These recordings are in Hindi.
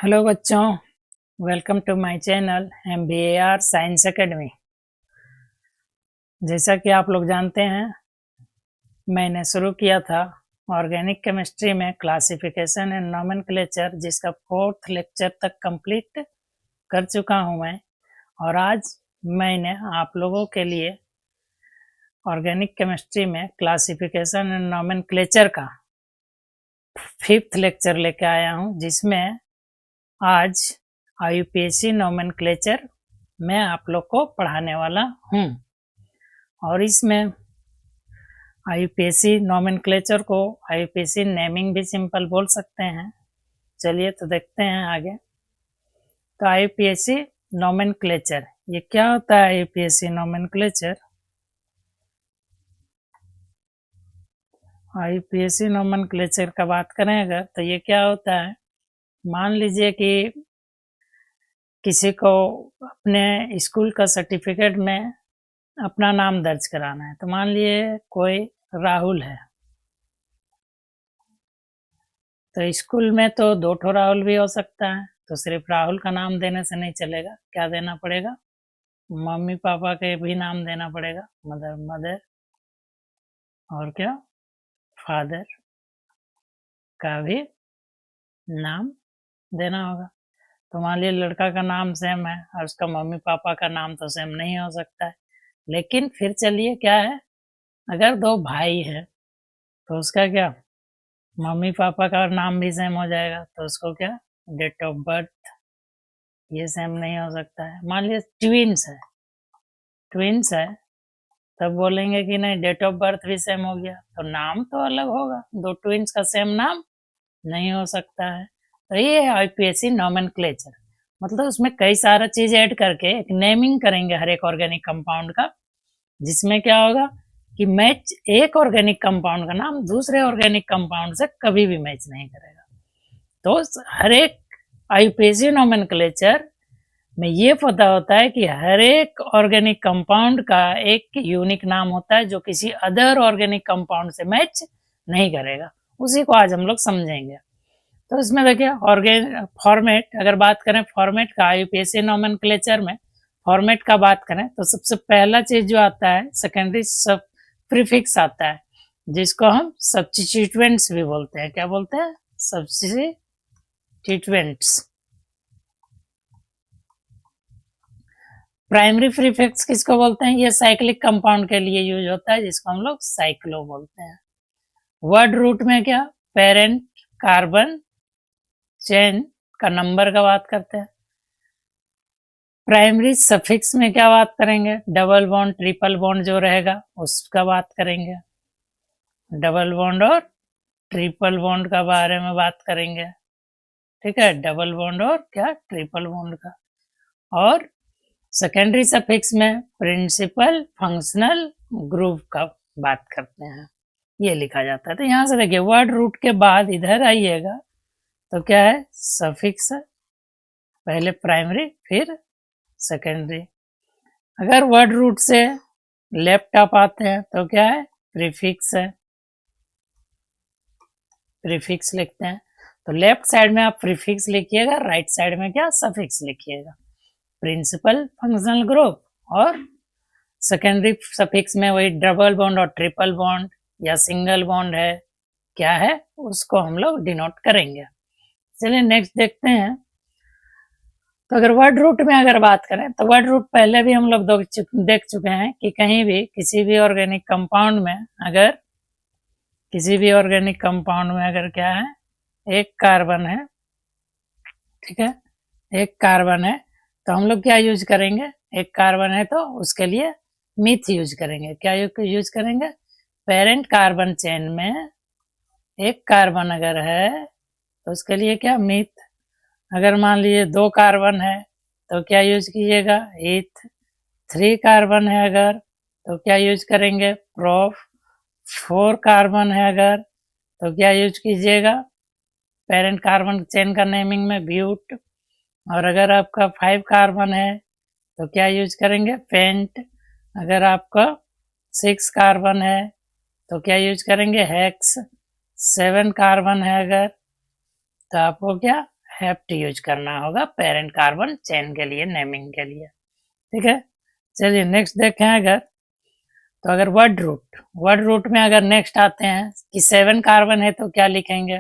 हेलो बच्चों, welcome to my channel MBAR science academy. जैसा कि आप लोग जानते हैं, मैंने शुरू किया था ऑर्गेनिक केमिस्ट्री में क्लासिफिकेशन एंड नोमेनक्लेचर, जिसका 4th लेक्चर तक कंप्लीट कर चुका हूं मैं। और आज मैंने आप लोगों के लिए ऑर्गेनिक केमिस्ट्री में क्लासिफिकेशन एंड नोमेनक्लेचर का 5th लेक्चर लेके आया हूं, जिसमें आज IUPAC नोमेनक्लेचर मैं आप लोग को पढ़ाने वाला हूं। और इसमें IUPAC नोमेनक्लेचर को IUPAC नेमिंग भी सिंपल बोल सकते हैं। चलिए तो देखते हैं आगे। तो IUPAC नोमेनक्लेचर, ये क्या होता है? IUPAC नोमेनक्लेचर, IUPAC नोमेनक्लेचर का बात करें अगर, तो ये क्या होता है? मान लीजिए कि किसी को अपने स्कूल का सर्टिफिकेट में अपना नाम दर्ज कराना है। तो मान लिए कोई राहुल है, तो स्कूल में तो 2 राहुल भी हो सकता है, तो सिर्फ राहुल का नाम देने से नहीं चलेगा। क्या देना पड़ेगा? मम्मी पापा के भी नाम देना पड़ेगा, मदर और क्या, फादर का भी नाम देना होगा। तो मान लीजिए लड़का का नाम सेम है और उसका मम्मी पापा का नाम तो सेम नहीं हो सकता है। लेकिन फिर चलिए, क्या है, अगर 2 भाई है तो उसका क्या, मम्मी पापा का नाम भी सेम हो जाएगा, तो उसको क्या, डेट ऑफ बर्थ ये सेम नहीं हो सकता है। मान लीजिए ट्विंस है, तब बोलेंगे कि नहीं, डेट ऑफ बर्थ भी सेम हो गया, तो नाम तो अलग होगा, 2 ट्विंस का सेम नाम नहीं हो सकता है। तो ये है IUPAC नोमेनक्लेचर, मतलब उसमें कई सारा चीज ऐड करके एक नेमिंग करेंगे हर एक ऑर्गेनिक कंपाउंड का, जिसमें क्या होगा कि मैच एक ऑर्गेनिक कंपाउंड का नाम दूसरे ऑर्गेनिक कंपाउंड से कभी भी मैच नहीं करेगा। तो हर एक IUPAC नोमेनक्लेचर में ये पता होता है कि हर एक ऑर्गेनिक कंपाउंड का एक यूनिक नाम होता है जो किसी अदर ऑर्गेनिक कंपाउंड से मैच नहीं करेगा। उसी को आज हम लोग समझेंगे। तो इसमें देखिए फॉर्मेट, अगर बात करें फॉर्मेट का IUPAC नोमेनक्लेचर में, फॉर्मेट का बात करें तो सबसे पहला चीज जो आता है सेकेंडरी सब प्रीफिक्स आता है, जिसको हम सब्स्टिट्यूएंट्स भी बोलते हैं। क्या बोलते हैं? सब्स्टिट्यूएंट्स। प्राइमरी प्रीफिक्स किसको बोलते हैं? ये साइक्लिक कंपाउंड के लिए यूज होता है, जिसको हम लोग साइक्लो बोलते हैं। वर्ड रूट में क्या, पेरेंट कार्बन चेन का नंबर का बात करते हैं। प्राइमरी सफिक्स में क्या बात करेंगे? डबल बॉन्ड ट्रिपल बॉन्ड जो रहेगा उसका बात करेंगे। डबल बॉन्ड और ट्रिपल बॉन्ड का बारे में बात करेंगे। ठीक है, डबल बॉन्ड और क्या, ट्रिपल बॉन्ड का। और सेकेंडरी सफिक्स में प्रिंसिपल फंक्शनल ग्रुप का बात करते हैं, ये लिखा जाता है। तो यहां से देखिए, वर्ड रूट के बाद इधर आइएगा तो क्या है, सफिक्स है, पहले प्राइमरी फिर सेकेंडरी। अगर वर्ड रूट से लेफ्ट आप आते हैं तो क्या है, प्रीफिक्स है, प्रीफिक्स लिखते हैं। तो लेफ्ट साइड में आप प्रीफिक्स लिखिएगा, राइट साइड में क्या, सफिक्स लिखिएगा। प्रिंसिपल फंक्शनल ग्रुप और सेकेंडरी सफिक्स में वही डबल बॉन्ड और ट्रिपल बॉन्ड या सिंगल बॉन्ड है, क्या है, उसको हम लोग डिनोट करेंगे। चलिए नेक्स्ट देखते हैं। तो अगर वर्ड रूट में अगर बात करें तो वर्ड रूट पहले भी हम लोग देख चुके हैं कि कहीं भी किसी भी ऑर्गेनिक कंपाउंड में, अगर किसी भी ऑर्गेनिक कंपाउंड में अगर क्या है, एक कार्बन है, ठीक है, एक कार्बन है, तो हम लोग क्या यूज करेंगे? एक कार्बन है तो उसके लिए मिथ यूज करेंगे। क्या यूज करेंगे? पेरेंट कार्बन चेन में एक कार्बन अगर है तो उसके लिए क्या, मिथ। अगर मान लीजिए 2 कार्बन है तो क्या यूज कीजिएगा? ईथ। 3 कार्बन है अगर तो क्या यूज करेंगे? प्रोफ। 4 कार्बन है अगर तो क्या यूज कीजिएगा? पेरेंट कार्बन चेन का नेमिंग में ब्यूट। और अगर आपका 5 कार्बन है तो क्या यूज करेंगे? पेंट। अगर आपका 6 कार्बन है तो क्या यूज करेंगे? हेक्स। 7 कार्बन है अगर तो आपको क्या, हैप्ट यूज करना होगा पेरेंट कार्बन चेन के लिए, नेमिंग के लिए। ठीक है, चलिए नेक्स्ट देखें। अगर वर्ड रूट में अगर नेक्स्ट आते हैं कि 7 कार्बन है तो क्या लिखेंगे,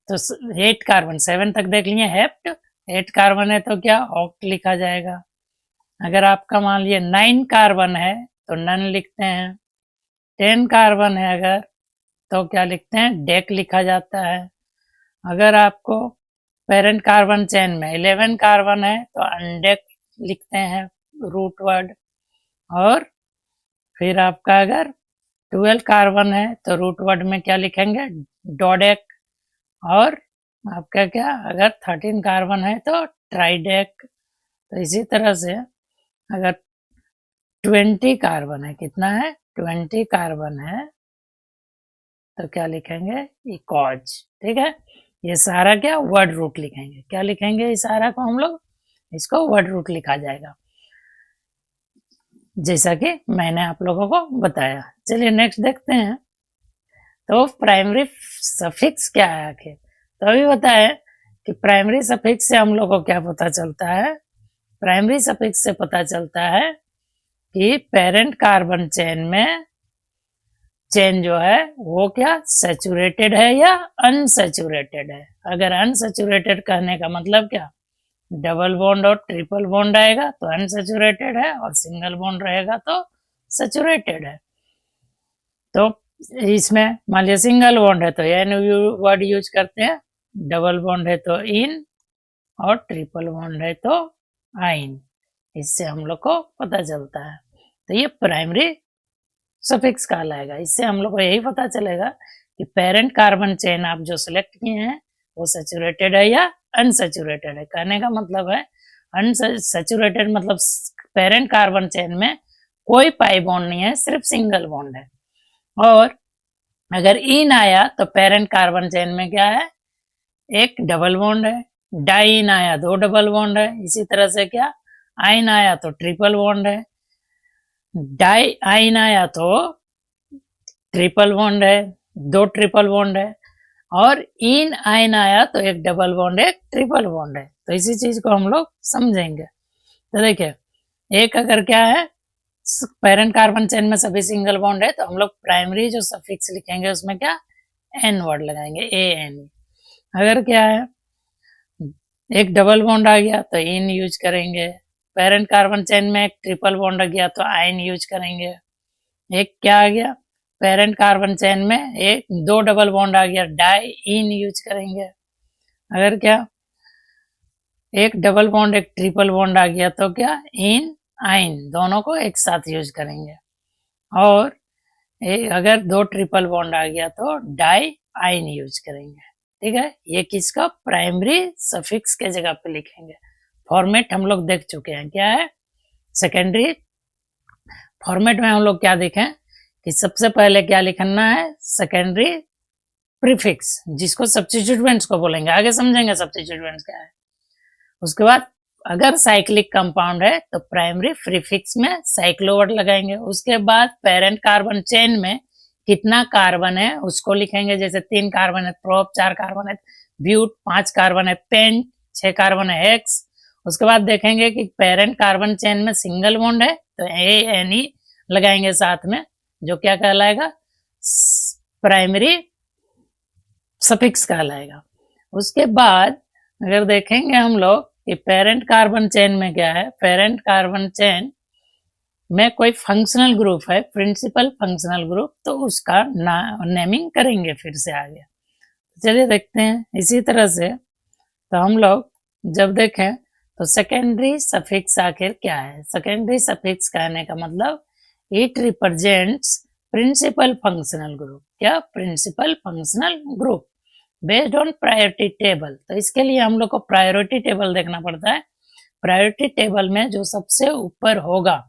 तो 8 कार्बन, 7 तक देख लिए हेप्ट, 8 कार्बन है तो क्या ऑक्ट लिखा जाएगा। अगर आपका मान लिया 9 कार्बन है तो नन लिखते हैं, 10 कार्बन है अगर तो क्या लिखते हैं, डेक लिखा जाता है। अगर आपको पेरेंट कार्बन चेन में 11 कार्बन है तो अनडेक लिखते हैं रूट वर्ड। और फिर आपका अगर 12 कार्बन है तो रूट वर्ड में क्या लिखेंगे, डोडेक। और आपका क्या, अगर 13 कार्बन है तो ट्राइडेक। तो इसी तरह से अगर 20 कार्बन है, कितना है, 20 कार्बन है तो क्या लिखेंगे, इकोज। ठीक है, ये सारा क्या वर्ड रूट लिखेंगे, क्या लिखेंगे, ये सारा को हम लोग इसको वर्ड रूट लिखा जाएगा, जैसा कि मैंने आप लोगों को बताया। चलिए नेक्स्ट देखते हैं। तो प्राइमरी सफिक्स क्या है आखिर, तो अभी बताया कि प्राइमरी सफिक्स से हम लोग को क्या पता चलता है, प्राइमरी सफिक्स से पता चलता है कि पेरेंट कार्बन चेन में चेन जो है वो क्या सैचुरेटेड है या अनसैचुरेटेड है। अगर अनसैचुरेटेड कहने का मतलब क्या, डबल बॉन्ड और ट्रिपल बॉन्ड आएगा तो अनसैचुरेटेड है, और सिंगल बॉन्ड रहेगा तो सैचुरेटेड है। तो इसमें मान लिया सिंगल बॉन्ड है तो एन वर्ड यूज करते हैं, डबल बॉन्ड है तो इन, और ट्रिपल बॉन्ड है तो आइन। इससे हम लोग को पता चलता है। तो ये प्राइमरी सफिक्स कहलाएगा। इससे हम लोग को यही पता चलेगा कि पेरेंट कार्बन चेन आप जो सिलेक्ट किए हैं वो सैचुरेटेड है या अनसैचुरेटेड है। कहने का मतलब है अनसैचुरेटेड मतलब पेरेंट कार्बन चेन में कोई पाई बॉन्ड नहीं है, सिर्फ सिंगल बॉन्ड है। और अगर इन आया तो पेरेंट कार्बन चेन में क्या है, एक डबल बॉन्ड है। डाइन आया 2 डबल बॉन्ड है। इसी तरह से क्या, आइन आया तो ट्रिपल बॉन्ड है, डाई आइन आया तो ट्रिपल बॉन्ड है, 2 ट्रिपल बॉन्ड है, और इन आइन आया तो एक डबल बॉन्ड एक ट्रिपल बॉन्ड है। तो इसी चीज को हम लोग समझेंगे। तो देखिए, एक अगर क्या है, पेरेंट कार्बन चेन में सभी सिंगल बॉन्ड है तो हम लोग प्राइमरी जो सफिक्स लिखेंगे उसमें क्या एन वर्ड लगाएंगे, ए एन। अगर क्या है, एक डबल बॉन्ड आ गया तो इन यूज करेंगे। पेरेंट कार्बन चेन में एक ट्रिपल बॉन्ड आ गया तो आइन यूज करेंगे। एक क्या आ गया, पेरेंट कार्बन चेन में एक 2 डबल बॉन्ड आ गया, डाई इन यूज करेंगे। अगर क्या एक डबल बॉन्ड एक ट्रिपल बॉन्ड आ गया तो क्या इन आइन दोनों को एक साथ यूज करेंगे। और अगर 2 ट्रिपल बॉन्ड आ गया तो डाई आइन यूज करेंगे। ठीक है, ये किसका प्राइमरी सफिक्स के जगह पे लिखेंगे। फॉर्मेट हम लोग देख चुके हैं, क्या है सेकेंडरी फॉर्मेट में हम लोग क्या देखें कि सबसे पहले क्या लिखना है, सेकेंडरी प्रीफिक्स, जिसको सब्स्टिट्यूएंट्स को बोलेंगे, आगे समझेंगे सब्स्टिट्यूएंट्स क्या है। उसके बाद अगर साइक्लिक कंपाउंड है तो प्राइमरी प्रीफिक्स में साइक्लो वर्ड लगाएंगे। उसके बाद पेरेंट कार्बन चेन में कितना कार्बन है उसको लिखेंगे, जैसे 3 कार्बन है प्रोप, 4 कार्बन है ब्यूट, 5 कार्बन है पेंट, 6 कार्बन है हेक्स। उसके बाद देखेंगे कि पेरेंट कार्बन चेन में सिंगल बॉन्ड है तो ए एन ई लगाएंगे साथ में, जो क्या कहलाएगा प्राइमरी सफिक्स कहलाएगा। उसके बाद अगर देखेंगे हम लोग कि पेरेंट कार्बन चेन में क्या है, पेरेंट कार्बन चेन में कोई फंक्शनल ग्रुप है, प्रिंसिपल फंक्शनल ग्रुप, तो उसका नेमिंग करेंगे फिर से आगे। चलिए देखते हैं। इसी तरह से तो हम लोग जब देखें तो सेकेंडरी सफिक्स आखिर क्या है। सेकेंडरी सफिक्स कहने का मतलब it represents principal functional group. क्या, principal functional group based on priority table. तो इसके लिए हम लोग को प्रायोरिटी टेबल देखना पड़ता है। प्रायोरिटी टेबल में जो सबसे ऊपर होगा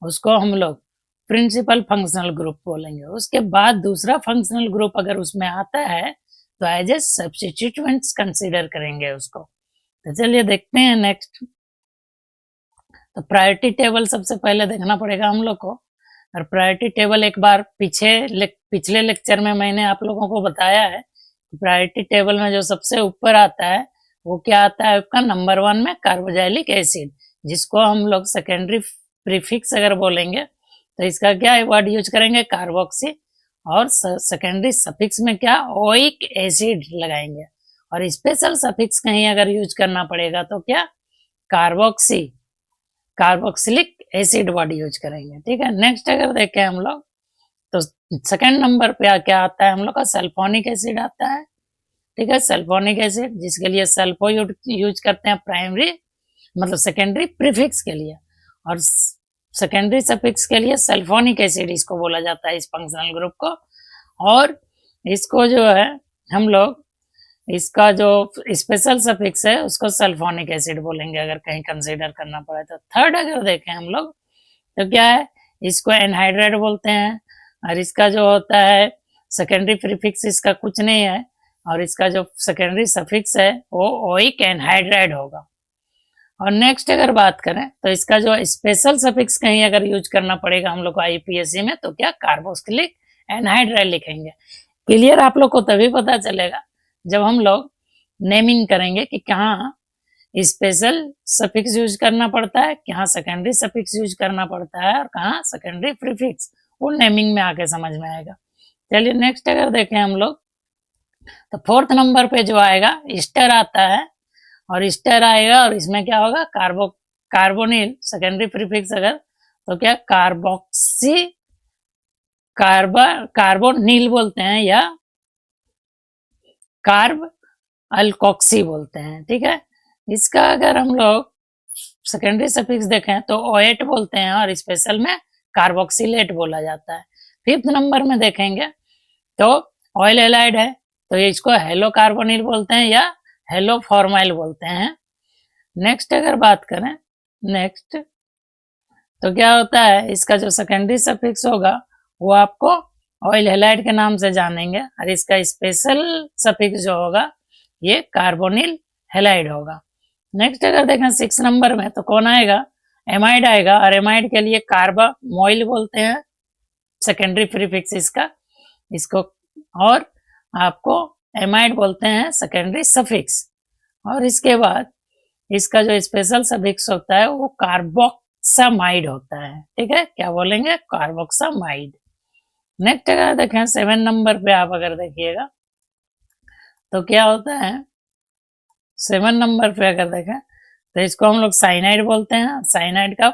उसको हम लोग प्रिंसिपल फंक्शनल ग्रुप बोलेंगे। उसके बाद दूसरा फंक्शनल ग्रुप अगर उसमें आता है तो एज ए सब्स्टिट्यूएंट्स कंसीडर करेंगे उसको। तो चलिए देखते हैं नेक्स्ट। तो प्रायोरिटी टेबल सबसे पहले देखना पड़ेगा हम लोग को। और प्रायोरिटी टेबल एक बार पिछले लेक्चर में मैंने आप लोगों को बताया है। प्रायोरिटी टेबल में जो सबसे ऊपर आता है वो क्या आता है आपका नंबर 1 में कार्बोजाइलिक एसिड, जिसको हम लोग सेकेंडरी प्रीफिक्स अगर बोलेंगे तो इसका क्या वर्ड यूज करेंगे कार्बोक्सी, और सेकेंडरी सफिक्स में क्या ओइक एसिड लगाएंगे, और स्पेशल सफिक्स कहीं अगर यूज करना पड़ेगा तो क्या carboxy carboxylic acid word use करेंगे। ठीक है, नेक्स्ट अगर देखें हम लोग तो सेकंड नंबर पे क्या आता है हम लोग का सल्फोनिक एसिड आता है। ठीक है, सल्फोनिक एसिड जिसके लिए सल्फो यूज करते हैं प्राइमरी मतलब सेकेंडरी प्रीफिक्स के लिए, और सेकेंडरी सफिक्स के लिए सल्फोनिक एसिड इसको बोला जाता है इस फंक्शनल ग्रुप को। और इसको जो है हम लोग इसका जो स्पेशल सफिक्स है उसको सल्फोनिक एसिड बोलेंगे अगर कहीं कंसीडर करना पड़े तो। थर्ड अगर देखें हम लोग तो क्या है, इसको एनहाइड्राइड बोलते हैं, और इसका जो होता है सेकेंडरी प्रीफिक्स इसका कुछ नहीं है, और इसका जो सेकेंडरी सफिक्स है वो ओइक एनहाइड्राइड होगा। और नेक्स्ट अगर बात करें तो इसका जो स्पेशल सफिक्स कहीं अगर यूज करना पड़ेगा हम लोग को आईपीएससी में तो क्या कार्बोक्सिलिक एनहाइड्राइड लिखेंगे। क्लियर आप लोग को तभी पता चलेगा जब हम लोग नेमिंग करेंगे कि कहाँ स्पेशल सफिक्स यूज करना पड़ता है, कहाँ सेकेंडरी सफिक्स यूज करना पड़ता है, और कहाँ सेकेंडरी प्रीफिक्स, वो नेमिंग में आके समझ में आएगा। चलिए नेक्स्ट अगर देखें हम लोग तो फोर्थ नंबर पे जो आएगा ईस्टर आता है, और ईस्टर आएगा और इसमें क्या होगा कार्बोनिल सेकेंडरी प्रीफिक्स अगर तो क्या कार्बोक्सी कार्बोनिल बोलते हैं या कार्ब अल्कोक्सी बोलते हैं। ठीक है, इसका अगर हम लोग सेकेंडरी सफिक्स देखें तो ओएट बोलते हैं और स्पेशल में कार्बोक्सिलेट बोला जाता है। फिफ्थ नंबर में देखेंगे तो ऑयल एलाइड है तो इसको हेलो कार्बोनिल बोलते हैं या हेलो फॉर्माइल बोलते हैं। नेक्स्ट अगर बात करें नेक्स्ट तो क्या होता है इसका जो सेकेंडरी सफिक्स होगा वो आपको ऑयल हेलाइड के नाम से जानेंगे, और इसका स्पेशल सफिक्स जो होगा ये कार्बोनिल हेलाइड होगा। नेक्स्ट अगर देखें 6 नंबर में तो कौन आएगा, एमाइड आएगा, और एमाइड के लिए कार्बामोइल बोलते हैं सेकेंडरी प्रीफिक्स इसको, और आपको एमाइड बोलते हैं सेकेंडरी सफिक्स। और इसके बाद इसका जो स्पेशल सफिक्स होता है वो कार्बोक्सामाइड होता है। ठीक है, क्या बोलेंगे कार्बोक्सामाइड। नेक्स्ट अगर देखें 7 नंबर पे आप अगर देखिएगा तो क्या होता है 7 नंबर पे अगर देखें तो इसको हम लोग साइनाइड बोलते हैं। साइनाइड का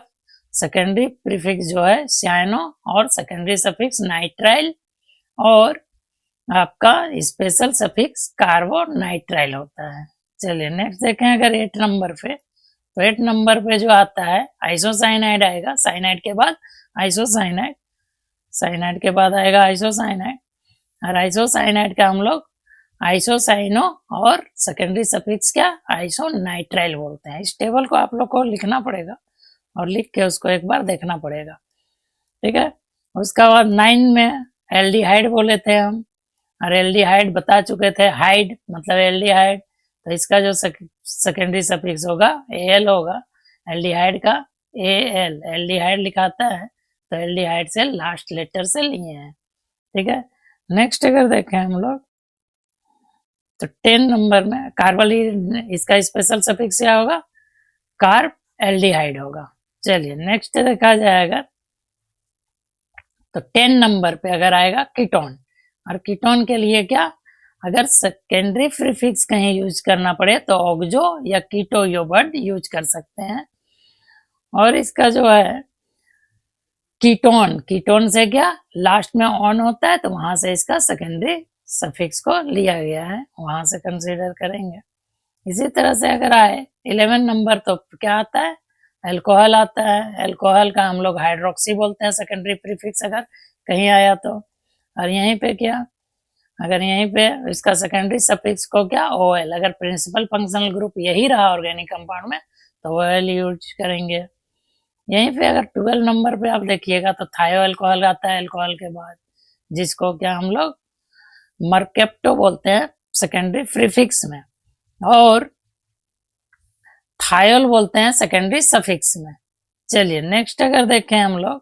सेकेंडरी प्रीफिक्स जो है साइनो और सेकेंडरी सफिक्स नाइट्राइल, और आपका स्पेशल सफिक्स कार्बोनाइट्राइल होता है। चलिए नेक्स्ट देखें अगर 8 नंबर पे तो 8 नंबर पे जो आता है आइसोसाइनाइड आएगा, साइनाइड के बाद आइसोसाइनाइड, साइनाइड के बाद आएगा आइसोसाइनाइड, और आइसोसाइनाइड का हम लोग आइसोसाइनो और सेकेंडरी सफिक्स क्या आइसोनाइट्राइल बोलते हैं। इस टेबल को आप लोग को लिखना पड़ेगा और लिख के उसको एक बार देखना पड़ेगा। ठीक है, उसका बाद 9 में एल्डिहाइड बोले थे हम, और एल्डिहाइड बता चुके थे, हाइड मतलब एल्डिहाइड, तो इसका जो सेकेंडरी सफिक्स होगा एल होगा, एल्डिहाइड का एल, एल्डिहाइड लिखाता है तो एल्डिहाइड से लास्ट लेटर से लिए हैं। ठीक है, नेक्स्ट अगर देखें हम लोग तो 10 नंबर में कार्बोनिल, इसका स्पेशल सफिक्स क्या होगा कार्ब एल्डिहाइड होगा। चलिए नेक्स्ट देखा जाएगा तो 10 नंबर पे अगर आएगा कीटोन, और कीटोन के लिए क्या अगर सेकेंडरी प्रीफिक्स कहीं यूज करना पड़े तो ऑक्सो या कीटो यो वर्ड यूज कर सकते हैं। और इसका जो है कीटोन, कीटोन से क्या लास्ट में ऑन होता है तो वहां से इसका सेकेंडरी सफिक्स को लिया गया है, वहां से कंसीडर करेंगे। इसी तरह से अगर आए 11 नंबर तो क्या आता है अल्कोहल आता है। अल्कोहल का हम लोग हाइड्रोक्सी बोलते हैं सेकेंडरी प्रीफिक्स अगर कहीं आया तो। और यहीं पे क्या अगर यहीं पे इसका सेकेंडरी सफिक्स को क्या ओएल, अगर प्रिंसिपल फंक्शनल ग्रुप यही रहा ऑर्गेनिक कंपाउंड में तो ओएल यूज करेंगे। यहीं पे अगर 12 नंबर पे आप देखिएगा तो थायो अल्कोहल आता है अल्कोहल के बाद, जिसको क्या हम लोग मर्केप्टो बोलते हैं सेकेंडरी प्रीफिक्स में, और थायोल बोलते हैं सेकेंडरी सफिक्स में। चलिए नेक्स्ट अगर देखें हम लोग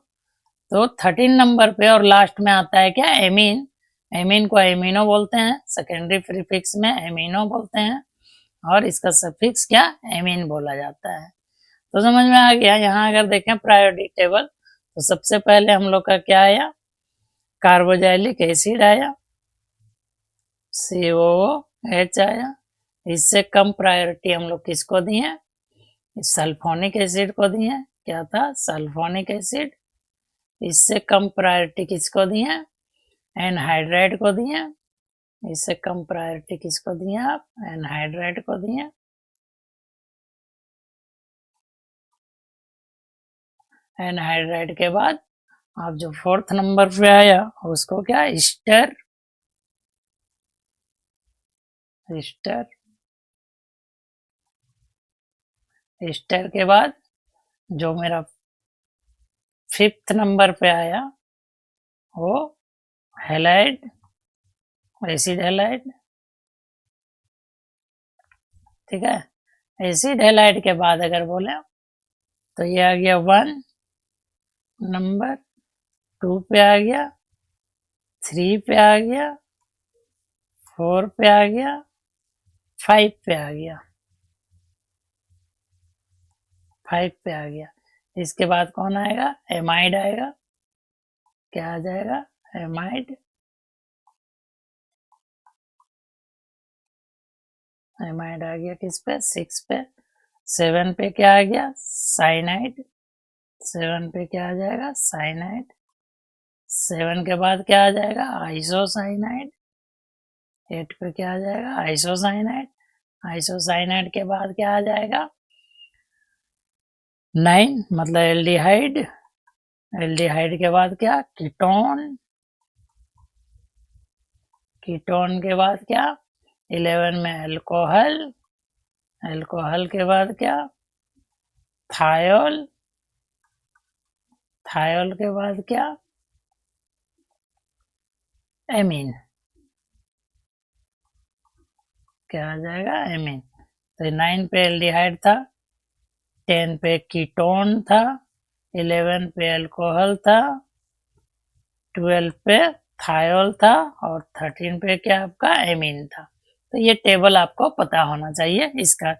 तो 13 नंबर पे और लास्ट में आता है क्या एमीन, एमीन को एमिनो बोलते हैं सेकेंडरी प्रीफिक्स में एमिनो बोलते हैं। और इसका सफिक्स क्या एमीन बोला जाता है। तो समझ में आ गया। यहाँ अगर देखें प्रायोरिटी टेबल तो सबसे पहले हम लोग का क्या आया, कार्बोजाइलिक एसिड आया, COOH आया। इससे कम प्रायोरिटी हम लोग किसको दिए, सल्फोनिक एसिड को दिए। क्या था, सल्फोनिक एसिड। इससे कम प्रायोरिटी किसको दिए, एनहाइड्राइड को दिए। इससे कम प्रायोरिटी किसको दिए आप, एनहाइड्राइड को दिए। एनहाइड्राइड के बाद आप जो फोर्थ नंबर पे आया उसको क्या, ईस्टर। ईस्टर ईस्टर के बाद जो मेरा फिफ्थ नंबर पे आया वो हैलाइड, एसिड हैलाइड। ठीक है, एसिड हैलाइड के बाद अगर बोले तो ये आ गया 1 नंबर, 2 पे आ गया, 3 पे आ गया, 4 पे आ गया, 5 पे आ गया, 5 पे आ गया। इसके बाद कौन आएगा, एमाइड आएगा। क्या आ जाएगा, एमाइड। एमाइड आ गया किस पे, 6 पे। 7 पे क्या आ गया, साइनाइड। 7 पे क्या आ जाएगा, साइनाइड। 7 के बाद क्या आ जाएगा, आइसोसाइनाइड। 8 पे क्या आ जाएगा, आइसोसाइनाइड। आइसोसाइनाइड के बाद क्या आ जाएगा, 9 मतलब एल्डिहाइड। एल्डिहाइड के बाद क्या, कीटोन। कीटोन के बाद क्या, 11 में अल्कोहल। अल्कोहल के बाद क्या, थायोल। थायोल के बाद क्या, एमीन। क्या आ जाएगा, एमीन। तो 9 पे एल्डिहाइड था, 10 पे कीटोन था, 11 पे अल्कोहल था, 12 पे थायोल था और 13 पे क्या आपका एमीन था। तो ये टेबल आपको पता होना चाहिए। इसका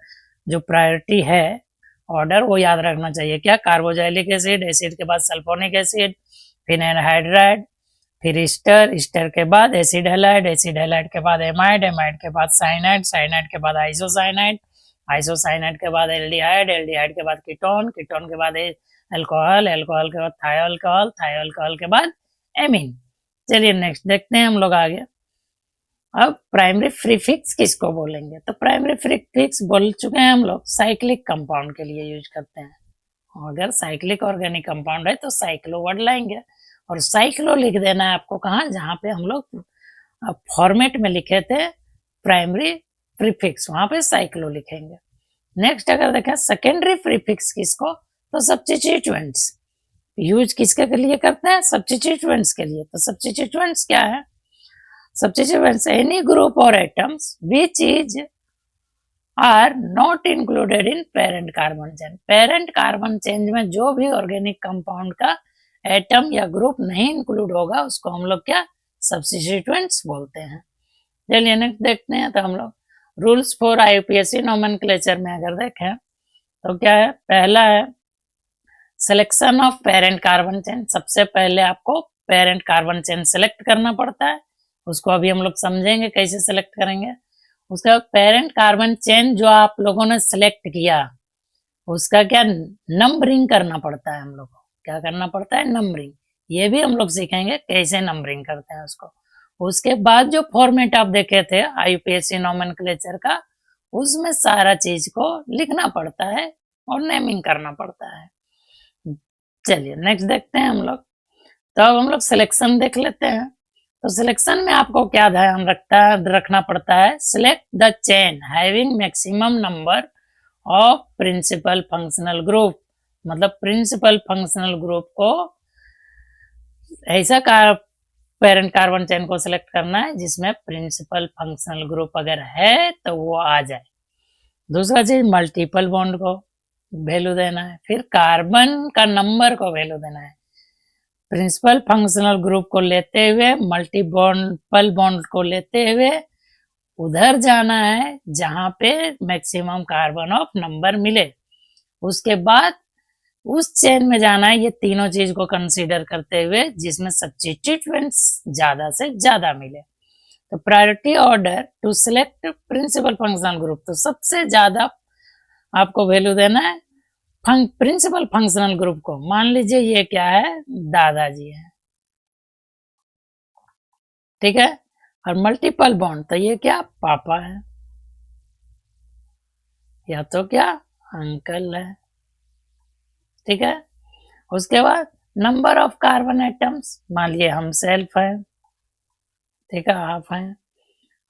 जो प्रायोरिटी है ऑर्डर वो याद रखना चाहिए। क्या, कार्बोजाइलिक एसिड, एसिड के बाद सल्फोनिक एसिड, फिर एनहाइड्राइड, फिर ईस्टर, ईस्टर के बाद एसिड हैलाइड, एसिड हैलाइड के बाद एमाइड, एमाइड के बाद साइनाइड, साइनाइड के बाद आइसोसाइनाइड, आइसोसाइनाइड के बाद एल्डिहाइड, एल्डिहाइड के बाद कीटोन, कीटोन के बाद अल्कोहल, अल्कोहल के बाद थायोअल्कोहल, थायोअल्कोहल के बाद एमीन। चलिए नेक्स्ट देखते हैं हम लोग आगे। अब प्राइमरी प्रीफिक्स किसको बोलेंगे, तो प्राइमरी प्रीफिक्स बोल चुके हैं हम लोग, साइक्लिक कंपाउंड के लिए यूज करते हैं। अगर साइक्लिक ऑर्गेनिक कंपाउंड है तो साइक्लो वर्ड लाएंगे और साइक्लो लिख देना है आपको कहाँ, जहां पे हम लोग फॉर्मेट में लिखे थे प्राइमरी प्रीफिक्स, वहां पे साइक्लो लिखेंगे। नेक्स्ट अगर देखें सेकेंडरी प्रीफिक्स किसको, तो सब्स्टिट्यूएंट्स। यूज किसके लिए करते हैं, सब्स्टिट्यूएंट्स के लिए। तो सब्स्टिट्यूएंट्स क्या है, सब्स्टिट्यूएंट्स एनी ग्रुप और atoms which is are not included in parent carbon chain. Parent carbon chain में जो भी ऑर्गेनिक कंपाउंड का एटम या ग्रुप नहीं इंक्लूड होगा उसको हम लोग क्या, सब्स्टिट्यूएंट्स बोलते हैं। चलिए नेक्स्ट देखते हैं। तो हम लोग रूल्स फॉर आईयूपीएसी नोमेनक्लेचर में अगर देखें तो क्या है, पहला है selection of parent carbon chain. सबसे पहले आपको पेरेंट कार्बन चेन सेलेक्ट करना पड़ता है, उसको अभी हम लोग समझेंगे कैसे सेलेक्ट करेंगे। उसका पेरेंट कार्बन चेन जो आप लोगों ने सेलेक्ट किया उसका क्या, नंबरिंग करना पड़ता है हम लोग को। क्या करना पड़ता है, नंबरिंग। ये भी हम लोग सीखेंगे कैसे नंबरिंग करते हैं उसको। उसके बाद जो फॉर्मेट आप देखे थे आईयूपीएसी नोमेनक्लेचर का, उसमें सारा चीज को लिखना पड़ता है और नेमिंग करना पड़ता है। चलिए नेक्स्ट देखते हैं हम लोग। तो अब हम लोग सिलेक्शन देख लेते हैं। तो सिलेक्शन में आपको क्या ध्यान रखना पड़ता है, select the chain having maximum number of principal functional group. मतलब प्रिंसिपल फंक्शनल ग्रुप को ऐसा पेरेंट कार्बन चेन को सिलेक्ट करना है जिसमें प्रिंसिपल फंक्शनल ग्रुप अगर है तो वो आ जाए। दूसरा चीज मल्टीपल बॉन्ड को वैल्यू देना है, फिर कार्बन का नंबर को वैल्यू देना है। प्रिंसिपल फंक्शनल ग्रुप को लेते हुए, मल्टीपल बॉन्ड को लेते हुए उधर जाना है जहां पे मैक्सिमम कार्बन ऑफ नंबर मिले, उसके बाद उस चेन में जाना है, ये तीनों चीज को कंसीडर करते हुए जिसमें सब्स्टिट्यूएंट्स ज्यादा से ज्यादा मिले। तो priority order to select principal functional group, तो सबसे ज्यादा आपको वैल्यू देना है प्रिंसिपल फंक्शनल ग्रुप को। मान लीजिए ये क्या है, दादाजी है, ठीक है, और मल्टीपल बॉन्ड तो ये क्या, पापा है, या तो क्या, अंकल है, ठीक है। उसके बाद नंबर ऑफ कार्बन एटम्स, मान लिए हम सेल्फ है, ठीक है, आप हैं।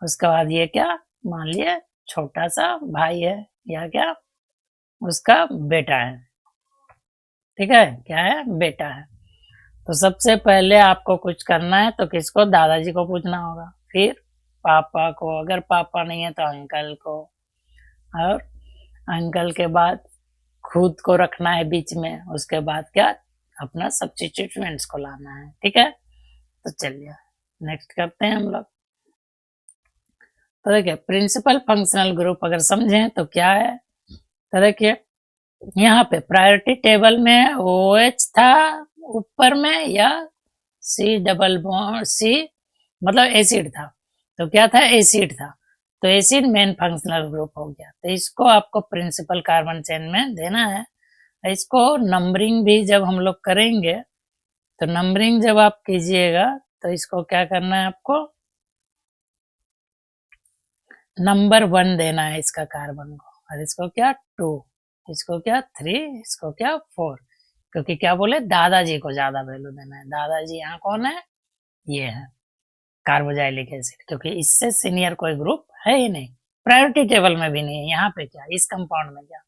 उसके बाद ये क्या, मान लिए छोटा सा भाई है, या क्या, उसका बेटा है, ठीक है, क्या है, बेटा है। तो सबसे पहले आपको कुछ करना है तो किसको, दादाजी को पूछना होगा, फिर पापा को, अगर पापा नहीं है तो अंकल को, और अंकल के बाद खुद को रखना है बीच में, उसके बाद क्या, अपना सब्स्टिट्यूएंट्स को लाना है, ठीक है। तो चलिए नेक्स्ट करते हैं हम लोग। तो देखिए प्रिंसिपल फंक्शनल ग्रुप अगर समझें तो क्या है, तो देखिए यहाँ पे प्रायोरिटी टेबल में OH था ऊपर में, या C डबल बॉन्ड, C मतलब एसिड था, तो क्या था, एसिड था, तो एसिड मेन फंक्शनल ग्रुप हो गया। तो इसको आपको प्रिंसिपल कार्बन चेन में देना है। इसको नंबरिंग भी जब हम लोग करेंगे, तो नंबरिंग जब आप कीजिएगा तो इसको क्या करना है, आपको नंबर 1 देना है इसका कार्बन को, और इसको क्या 2, इसको क्या 3, इसको क्या 4, क्योंकि क्या बोले, दादाजी को ज्यादा वैल्यू देना है। दादाजी यहाँ कौन है, ये है कार्बोजाइलिक एसिड, क्योंकि इससे सीनियर कोई ग्रुप है ही नहीं, प्रायोरिटी टेबल में भी नहीं है, यहाँ पे क्या, इस कंपाउंड में क्या।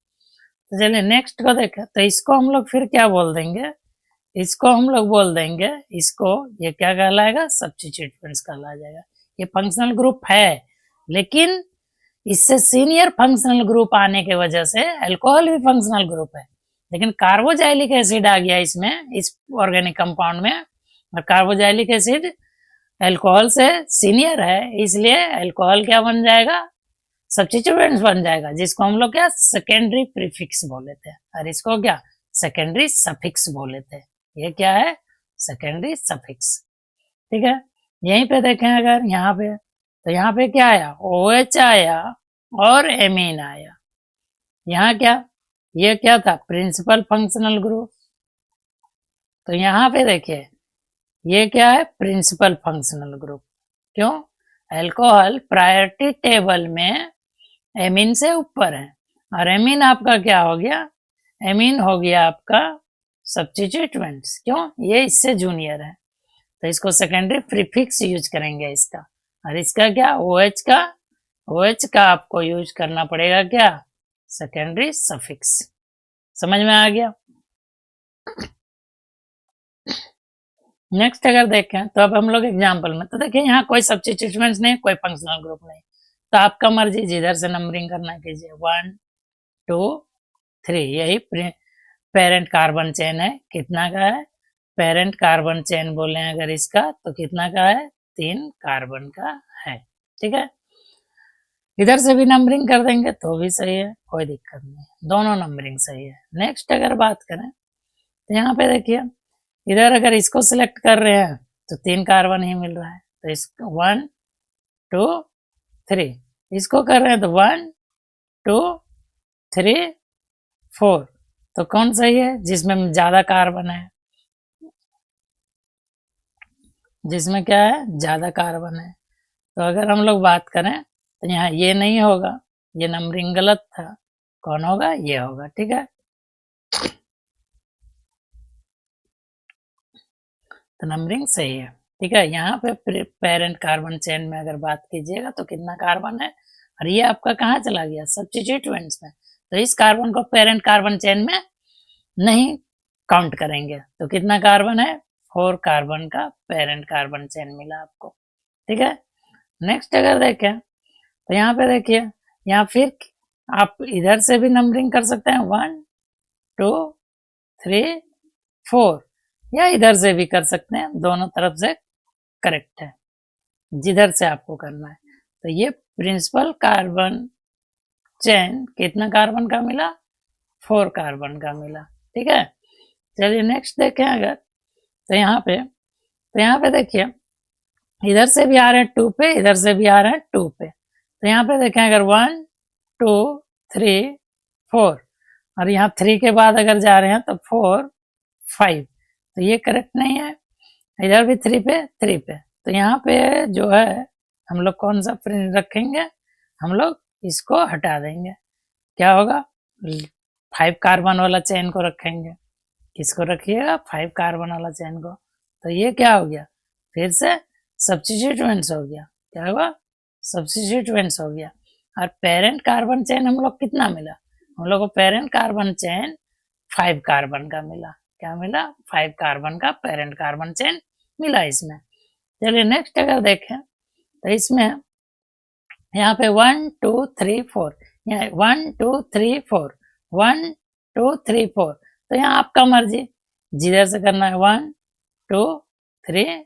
तो चलिए नेक्स्ट को देखें, तो इसको हम लोग फिर क्या बोल देंगे, इसको हम लोग बोल देंगे, इसको ये क्या कहलाएगा, सब्स्टिट्यूएंट्स कहला जाएगा। ये फंक्शनल ग्रुप है, लेकिन इससे सीनियर फंक्शनल ग्रुप आने के वजह से अल्कोहल भी फंक्शनल ग्रुप है, लेकिन कार्बोजाइलिक एसिड आ गया इसमें, इस ऑर्गेनिक कंपाउंड में, और कार्बोजाइलिक एसिड अल्कोहल से सीनियर है, इसलिए अल्कोहल क्या बन जाएगा, सब्स्टिट्यूएंट्स बन जाएगा, जिसको हम लोग क्या सेकेंडरी प्रीफिक्स बोले थे, और इसको क्या सेकेंडरी सफिक्स बोले थे। ये क्या है, सेकेंडरी सफिक्स, ठीक है। यहीं पे देखें अगर यहाँ पे, तो यहाँ पे क्या आया, OH आया और एमीन आया। यहाँ क्या, ये क्या था, प्रिंसिपल फंक्शनल ग्रुप, तो यहाँ पे देखिए ये क्या है, प्रिंसिपल फंक्शनल ग्रुप। क्यों, अल्कोहल प्रायोरिटी टेबल में एमीन से ऊपर है, और एमीन आपका क्या हो गया, एमीन हो गया आपका सब्स्टिट्यूएंट्स, क्यों, ये इससे जूनियर है, तो इसको सेकेंडरी प्रीफिक्स यूज करेंगे इसका, और इसका क्या, OH का आपको यूज करना पड़ेगा क्या, सेकेंडरी सफिक्स। समझ में आ गया। नेक्स्ट अगर देखें तो अब हम लोग एग्जांपल में, तो देखिए यहाँ कोई सब्स्टिट्यूएंट्स नहीं, कोई फंक्शनल ग्रुप नहीं, तो आपका मर्जी जिधर से नंबरिंग करना कीजिए, 1 2 3, यही पेरेंट कार्बन चेन है, कितना का है, पेरेंट कार्बन चेन बोले अगर इसका, तो कितना का है, 3 कार्बन का है, ठीक है। इधर से भी नंबरिंग कर देंगे तो भी सही है, कोई दिक्कत नहीं, दोनों नंबरिंग सही है। नेक्स्ट अगर बात करें तो यहाँ पे देखिए, इधर अगर इसको सिलेक्ट कर रहे हैं तो 3 कार्बन ही मिल रहा है, तो इसको 1 2 3, इसको कर रहे हैं तो 1 2 3 4, तो कौन सही है, जिसमें ज्यादा कार्बन है, जिसमें क्या है, ज्यादा कार्बन है। तो अगर हम लोग बात करें तो यहाँ ये नहीं होगा, ये नंबरिंग गलत था, कौन होगा, ये होगा, ठीक है। तो नंबरिंग सही है, ठीक है। यहाँ पे पेरेंट कार्बन चेन में अगर बात कीजिएगा तो कितना कार्बन है, और ये आपका कहाँ चला गया, सब्स्टिट्यूएंट्स में, तो इस कार्बन को पेरेंट कार्बन चेन में नहीं काउंट करेंगे, तो कितना कार्बन है, 4 कार्बन का पेरेंट कार्बन चेन मिला आपको, ठीक है। नेक्स्ट अगर देखें तो यहाँ पे देखिए, यहाँ फिर आप इधर से भी नंबरिंग कर सकते हैं, 1 2 3 4, या इधर से भी कर सकते हैं, दोनों तरफ से करेक्ट है, जिधर से आपको करना है। तो ये प्रिंसिपल कार्बन चेन कितना कार्बन का मिला, 4 कार्बन का मिला। ठीक है, चलिए नेक्स्ट देखें अगर, तो यहाँ पे देखिए इधर से भी आ रहे हैं 2 पे, इधर से भी आ रहे हैं 2 पे। तो यहाँ पे देखें अगर 1 2 3 4 और यहाँ 3 के बाद अगर जा रहे हैं तो 4 5, तो ये करेक्ट नहीं है। इधर भी 3 पे 3 पे, तो यहाँ पे जो है हम लोग कौन सा प्रिंट रखेंगे, हम लोग इसको हटा देंगे। क्या होगा, 5 कार्बन वाला चेन को रखेंगे। किसको रखिएगा, 5 कार्बन वाला चेन को। तो ये क्या हो गया, फिर से सब्स्टिट्यूएंट्स हो गया। क्या हुआ, सब्स्टिट्यूएंट्स हो गया। और पेरेंट कार्बन चेन हम लोग कितना मिला, हम लोग को पेरेंट कार्बन चेन 5 कार्बन का मिला। क्या मिला, 5 कार्बन का पेरेंट कार्बन चेन मिला इसमें। चलिए नेक्स्ट अगर देखें तो इसमें यहाँ पे 1 2 3 4, यहाँ 1 2 3 4 1 2 3 4, तो यहाँ आपका मर्जी जिधर से करना है। 1 2 3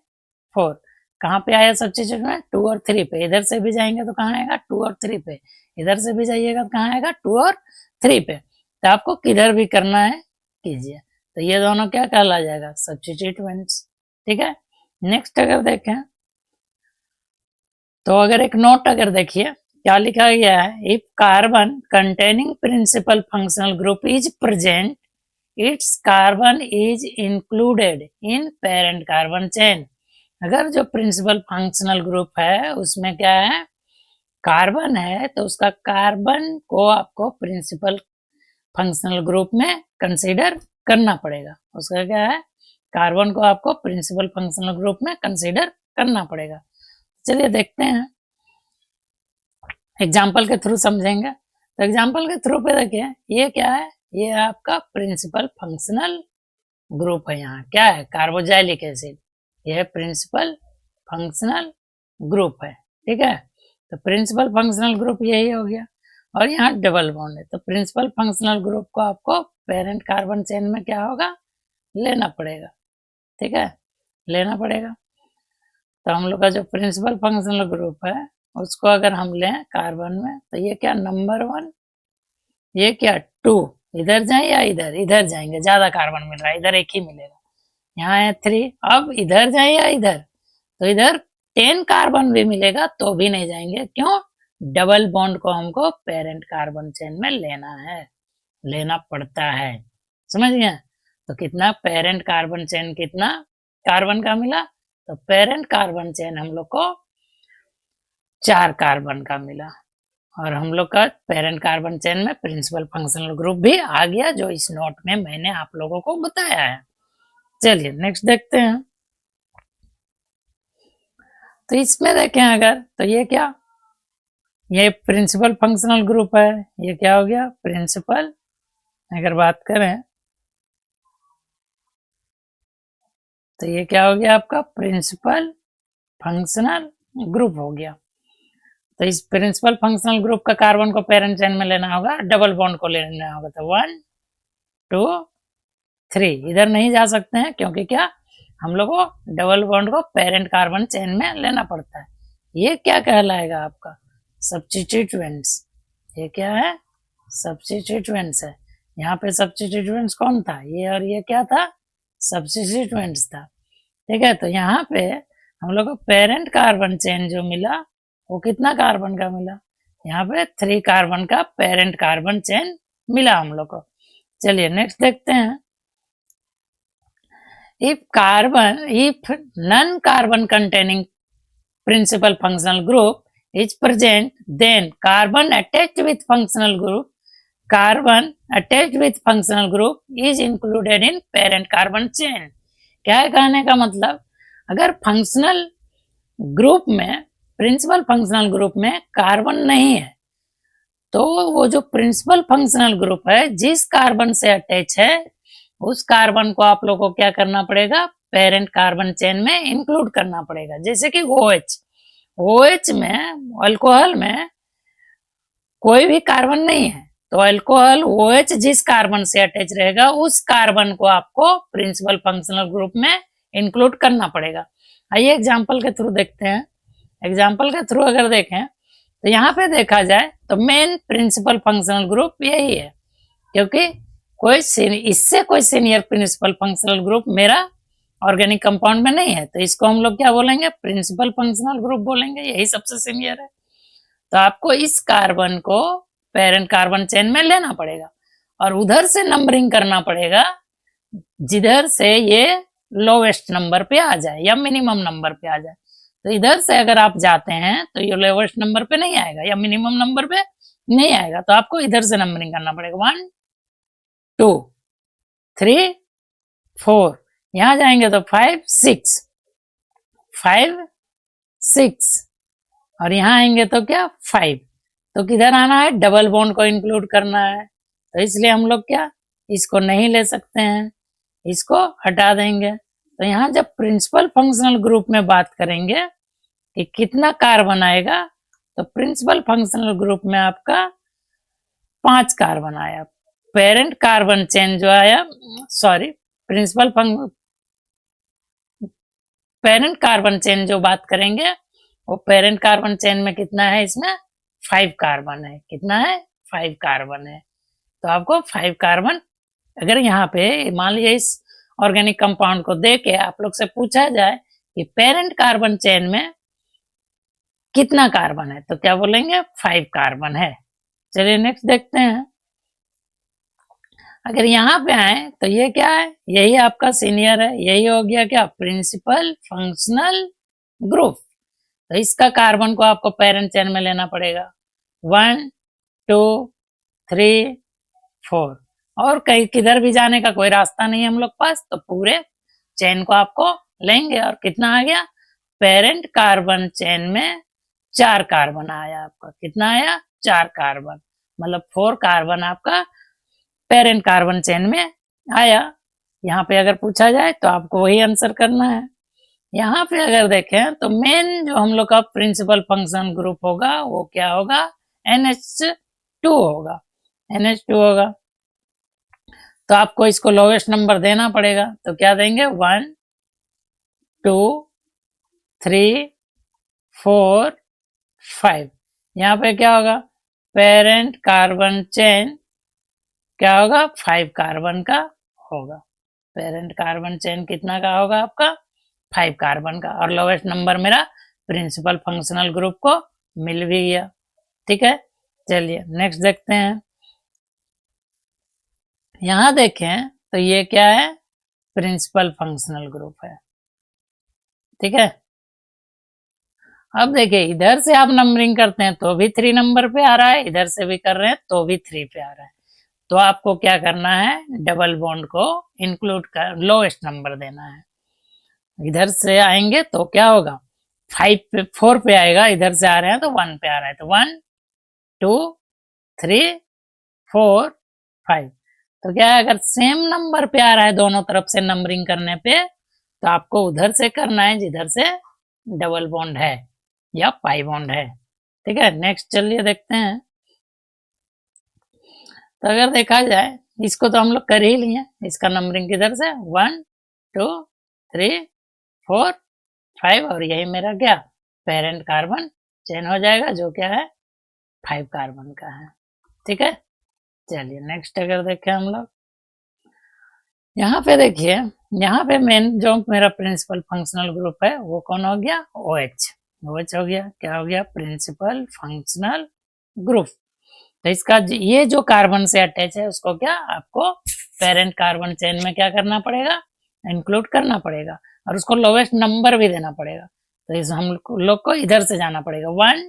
4, कहाँ पे आया सब्स्टिट्यूशन, 2 और 3 पे। इधर से भी जाएंगे तो कहाँ आएगा, 2 और 3 पे। इधर से भी जाइएगा तो कहाँ आएगा, 2 और 3 पे। तो आपको किधर भी करना है कीजिए। तो ये दोनों क्या कहला जाएगा, सब्स्टिट्यूएंट्स। ठीक है, नेक्स्ट अगर देखें तो अगर एक नोट अगर देखिए क्या लिखा गया है, if carbon containing principal functional group is present, its carbon is included in parent carbon chain. अगर जो प्रिंसिपल फंक्शनल ग्रुप है उसमें क्या है, कार्बन है, तो उसका कार्बन को आपको प्रिंसिपल फंक्शनल ग्रुप में कंसीडर करना पड़ेगा। उसका क्या है, कार्बन को आपको प्रिंसिपल फंक्शनल ग्रुप में कंसीडर करना पड़ेगा। चलिए देखते हैं, एग्जाम्पल के थ्रू समझेंगे। तो एग्जाम्पल के थ्रू पे देखिए ये क्या है, ये आपका प्रिंसिपल फंक्शनल ग्रुप है। यहाँ क्या है, कार्बोक्सिलिक एसिड, यह प्रिंसिपल फंक्शनल ग्रुप है। ठीक है, तो प्रिंसिपल फंक्शनल ग्रुप यही हो गया। और यहाँ डबल बॉन्ड है, तो प्रिंसिपल फंक्शनल ग्रुप को आपको पेरेंट कार्बन चेन में क्या होगा, लेना पड़ेगा। ठीक है, लेना पड़ेगा। तो हम लोग का जो प्रिंसिपल फंक्शनल ग्रुप है उसको अगर हम लें कार्बन में, तो ये क्या नंबर 1, ये क्या 2, इधर जाए या इधर, इधर जाएंगे, ज्यादा कार्बन मिल रहा है, इधर एक ही मिलेगा। यहाँ है 3, अब इधर जाए या इधर, तो इधर 10 कार्बन भी मिलेगा तो भी नहीं जाएंगे। क्यों, डबल बॉन्ड को हमको पेरेंट कार्बन चेन में लेना है, लेना पड़ता है। समझ गए, तो कितना पेरेंट कार्बन चेन कितना कार्बन का मिला, तो पेरेंट कार्बन चेन हम लोग को 4 कार्बन का मिला। और हम लोग का पेरेंट कार्बन चेन में प्रिंसिपल फंक्शनल ग्रुप भी आ गया, जो इस नोट में मैंने आप लोगों को बताया है। चलिए नेक्स्ट देखते हैं। तो इसमें देखें अगर, तो ये क्या, ये प्रिंसिपल फंक्शनल ग्रुप है, ये क्या हो गया, प्रिंसिपल। अगर बात करें तो ये क्या हो गया आपका, प्रिंसिपल फंक्शनल ग्रुप हो गया। तो इस प्रिंसिपल फंक्शनल ग्रुप का कार्बन को पेरेंट चेन में लेना होगा, डबल बॉन्ड को लेना होगा। तो 1 2 3, इधर नहीं जा सकते हैं क्योंकि क्या, हम लोग को डबल बॉन्ड को पेरेंट कार्बन चेन में लेना पड़ता है। ये क्या कहलाएगा आपका, सब्स्टिट्यूएंट्स। ये क्या है, सब्स्टिट्यूएंट्स है। यहाँ पे सब्स्टिट्यूएंट्स कौन था, ये और ये क्या था, सब्स्टिट्यूएंट्स था। ठीक है, तो यहाँ पे हम लोग को पेरेंट कार्बन चेन जो मिला वो कितना कार्बन का मिला, यहाँ पे 3 कार्बन का पेरेंट कार्बन चेन मिला हम लोग को। चलिए नेक्स्ट देखते हैं। if non carbon containing principal functional group is present, then carbon attached with functional group is included in parent carbon chain। क्या है कहने का मतलब, अगर फंक्शनल ग्रुप में, प्रिंसिपल फंक्शनल ग्रुप में कार्बन नहीं है, तो वो जो प्रिंसिपल फंक्शनल ग्रुप है जिस कार्बन से अटैच है उस कार्बन को आप लोगों को क्या करना पड़ेगा, पेरेंट कार्बन चेन में इंक्लूड करना पड़ेगा। जैसे कि OH में, अल्कोहल में कोई भी कार्बन नहीं है, तो अल्कोहल OH जिस कार्बन से अटैच रहेगा उस कार्बन को आपको प्रिंसिपल फंक्शनल ग्रुप में इंक्लूड करना पड़ेगा। आइए एग्जाम्पल के थ्रू देखते हैं। एग्जाम्पल के थ्रू अगर देखें तो यहाँ पे देखा जाए तो मेन प्रिंसिपल फंक्शनल ग्रुप यही है, क्योंकि इससे कोई सीनियर प्रिंसिपल फंक्शनल ग्रुप मेरा ऑर्गेनिक कंपाउंड में नहीं है, तो इसको हम लोग क्या बोलेंगे, प्रिंसिपल फंक्शनल ग्रुप बोलेंगे, यही सबसे सीनियर है। तो आपको इस कार्बन को पेरेंट कार्बन चेन में लेना पड़ेगा और उधर से नंबरिंग करना पड़ेगा जिधर से ये लोवेस्ट नंबर पे आ जाए या मिनिमम नंबर पे आ जाए। तो इधर से अगर आप जाते हैं तो ये लोवेस्ट नंबर पे नहीं आएगा या मिनिमम नंबर पे नहीं आएगा, तो आपको इधर से नंबरिंग करना पड़ेगा 1 2 3 4, यहां जाएंगे तो 5 6 5 6 और यहां आएंगे तो क्या 5। तो किधर आना है, डबल बॉन्ड को इंक्लूड करना है, तो इसलिए हम लोग क्या इसको नहीं ले सकते हैं, इसको हटा देंगे। तो यहाँ जब प्रिंसिपल फंक्शनल ग्रुप में बात करेंगे कि कितना कार्बन आएगा, तो प्रिंसिपल फंक्शनल ग्रुप में आपका 5 कार्बन आया। पेरेंट कार्बन चेन जो आया, सॉरी, पेरेंट कार्बन चेन जो बात करेंगे वो पेरेंट कार्बन चेन में कितना है, इसमें 5 कार्बन है। कितना है, 5 कार्बन है। तो आपको 5 कार्बन, अगर यहाँ पे मान लीजिए इस ऑर्गेनिक कंपाउंड को दे के आप लोग से पूछा जाए कि पेरेंट कार्बन चेन में कितना कार्बन है, तो क्या बोलेंगे, 5 कार्बन है। चलिए नेक्स्ट देखते हैं। अगर यहाँ पे आए तो ये क्या है, यही आपका सीनियर है, यही हो गया क्या, प्रिंसिपल फंक्शनल ग्रुप। तो इसका कार्बन को आपको पेरेंट चेन में लेना पड़ेगा 1 2 3 4, और कहीं किधर भी जाने का कोई रास्ता नहीं है हम लोग पास, तो पूरे चेन को आपको लेंगे। और कितना आ गया, पेरेंट कार्बन चेन में 4 कार्बन आया आपका। कितना आया, 4 कार्बन, मतलब 4 कार्बन आपका पेरेंट कार्बन चेन में आया। यहाँ पे अगर पूछा जाए तो आपको वही आंसर करना है। यहाँ पे अगर देखें तो मेन जो हम लोग का प्रिंसिपल फंक्शन ग्रुप होगा वो क्या होगा, NH2 होगा। NH2 होगा, तो आपको इसको लोवेस्ट नंबर देना पड़ेगा। तो क्या देंगे, 1 2 3 4 5। यहाँ पे क्या होगा, पेरेंट कार्बन चेन क्या होगा, 5 कार्बन का होगा। पेरेंट कार्बन चेन कितना का होगा आपका, 5 कार्बन का, और लोवेस्ट नंबर मेरा प्रिंसिपल फंक्शनल ग्रुप को मिल भी गया। ठीक है, चलिए नेक्स्ट देखते हैं। यहां देखें तो ये क्या है, प्रिंसिपल फंक्शनल ग्रुप है। ठीक है, अब देखिए इधर से आप नंबरिंग करते हैं तो भी 3 नंबर पे आ रहा है, इधर से भी कर रहे हैं तो भी 3 पे आ रहा है। तो आपको क्या करना है, डबल बॉन्ड को इंक्लूड कर लोएस्ट नंबर देना है। इधर से आएंगे तो क्या होगा, 5 पे 4 पे आएगा, इधर से आ रहे हैं तो 1 पे आ रहा है, तो 1 2 3 4 5। तो क्या है, अगर सेम नंबर पे आ रहा है दोनों तरफ से नंबरिंग करने पे, तो आपको उधर से करना है जिधर से डबल बॉन्ड है या पाई बॉन्ड है। ठीक है, नेक्स्ट चलिए देखते हैं। तो अगर देखा जाए इसको तो हम लोग कर ही लिए, इसका नंबरिंग किधर से 1 2 3 4 5, और यही मेरा क्या पेरेंट कार्बन चेन हो जाएगा जो क्या है 5 कार्बन का है। ठीक है, चलिए नेक्स्ट अगर देखें हम लोग, यहाँ पे देखिए, यहाँ पे मेन जो मेरा प्रिंसिपल फंक्शनल ग्रुप है वो कौन हो गया, OH। OH हो गया, क्या हो गया, प्रिंसिपल फंक्शनल ग्रुप। तो इसका ये जो कार्बन से अटैच है उसको क्या आपको पेरेंट कार्बन चेन में क्या करना पड़ेगा, इंक्लूड करना पड़ेगा, और उसको लोवेस्ट नंबर भी देना पड़ेगा। तो इस हम लोग को इधर से जाना पड़ेगा 1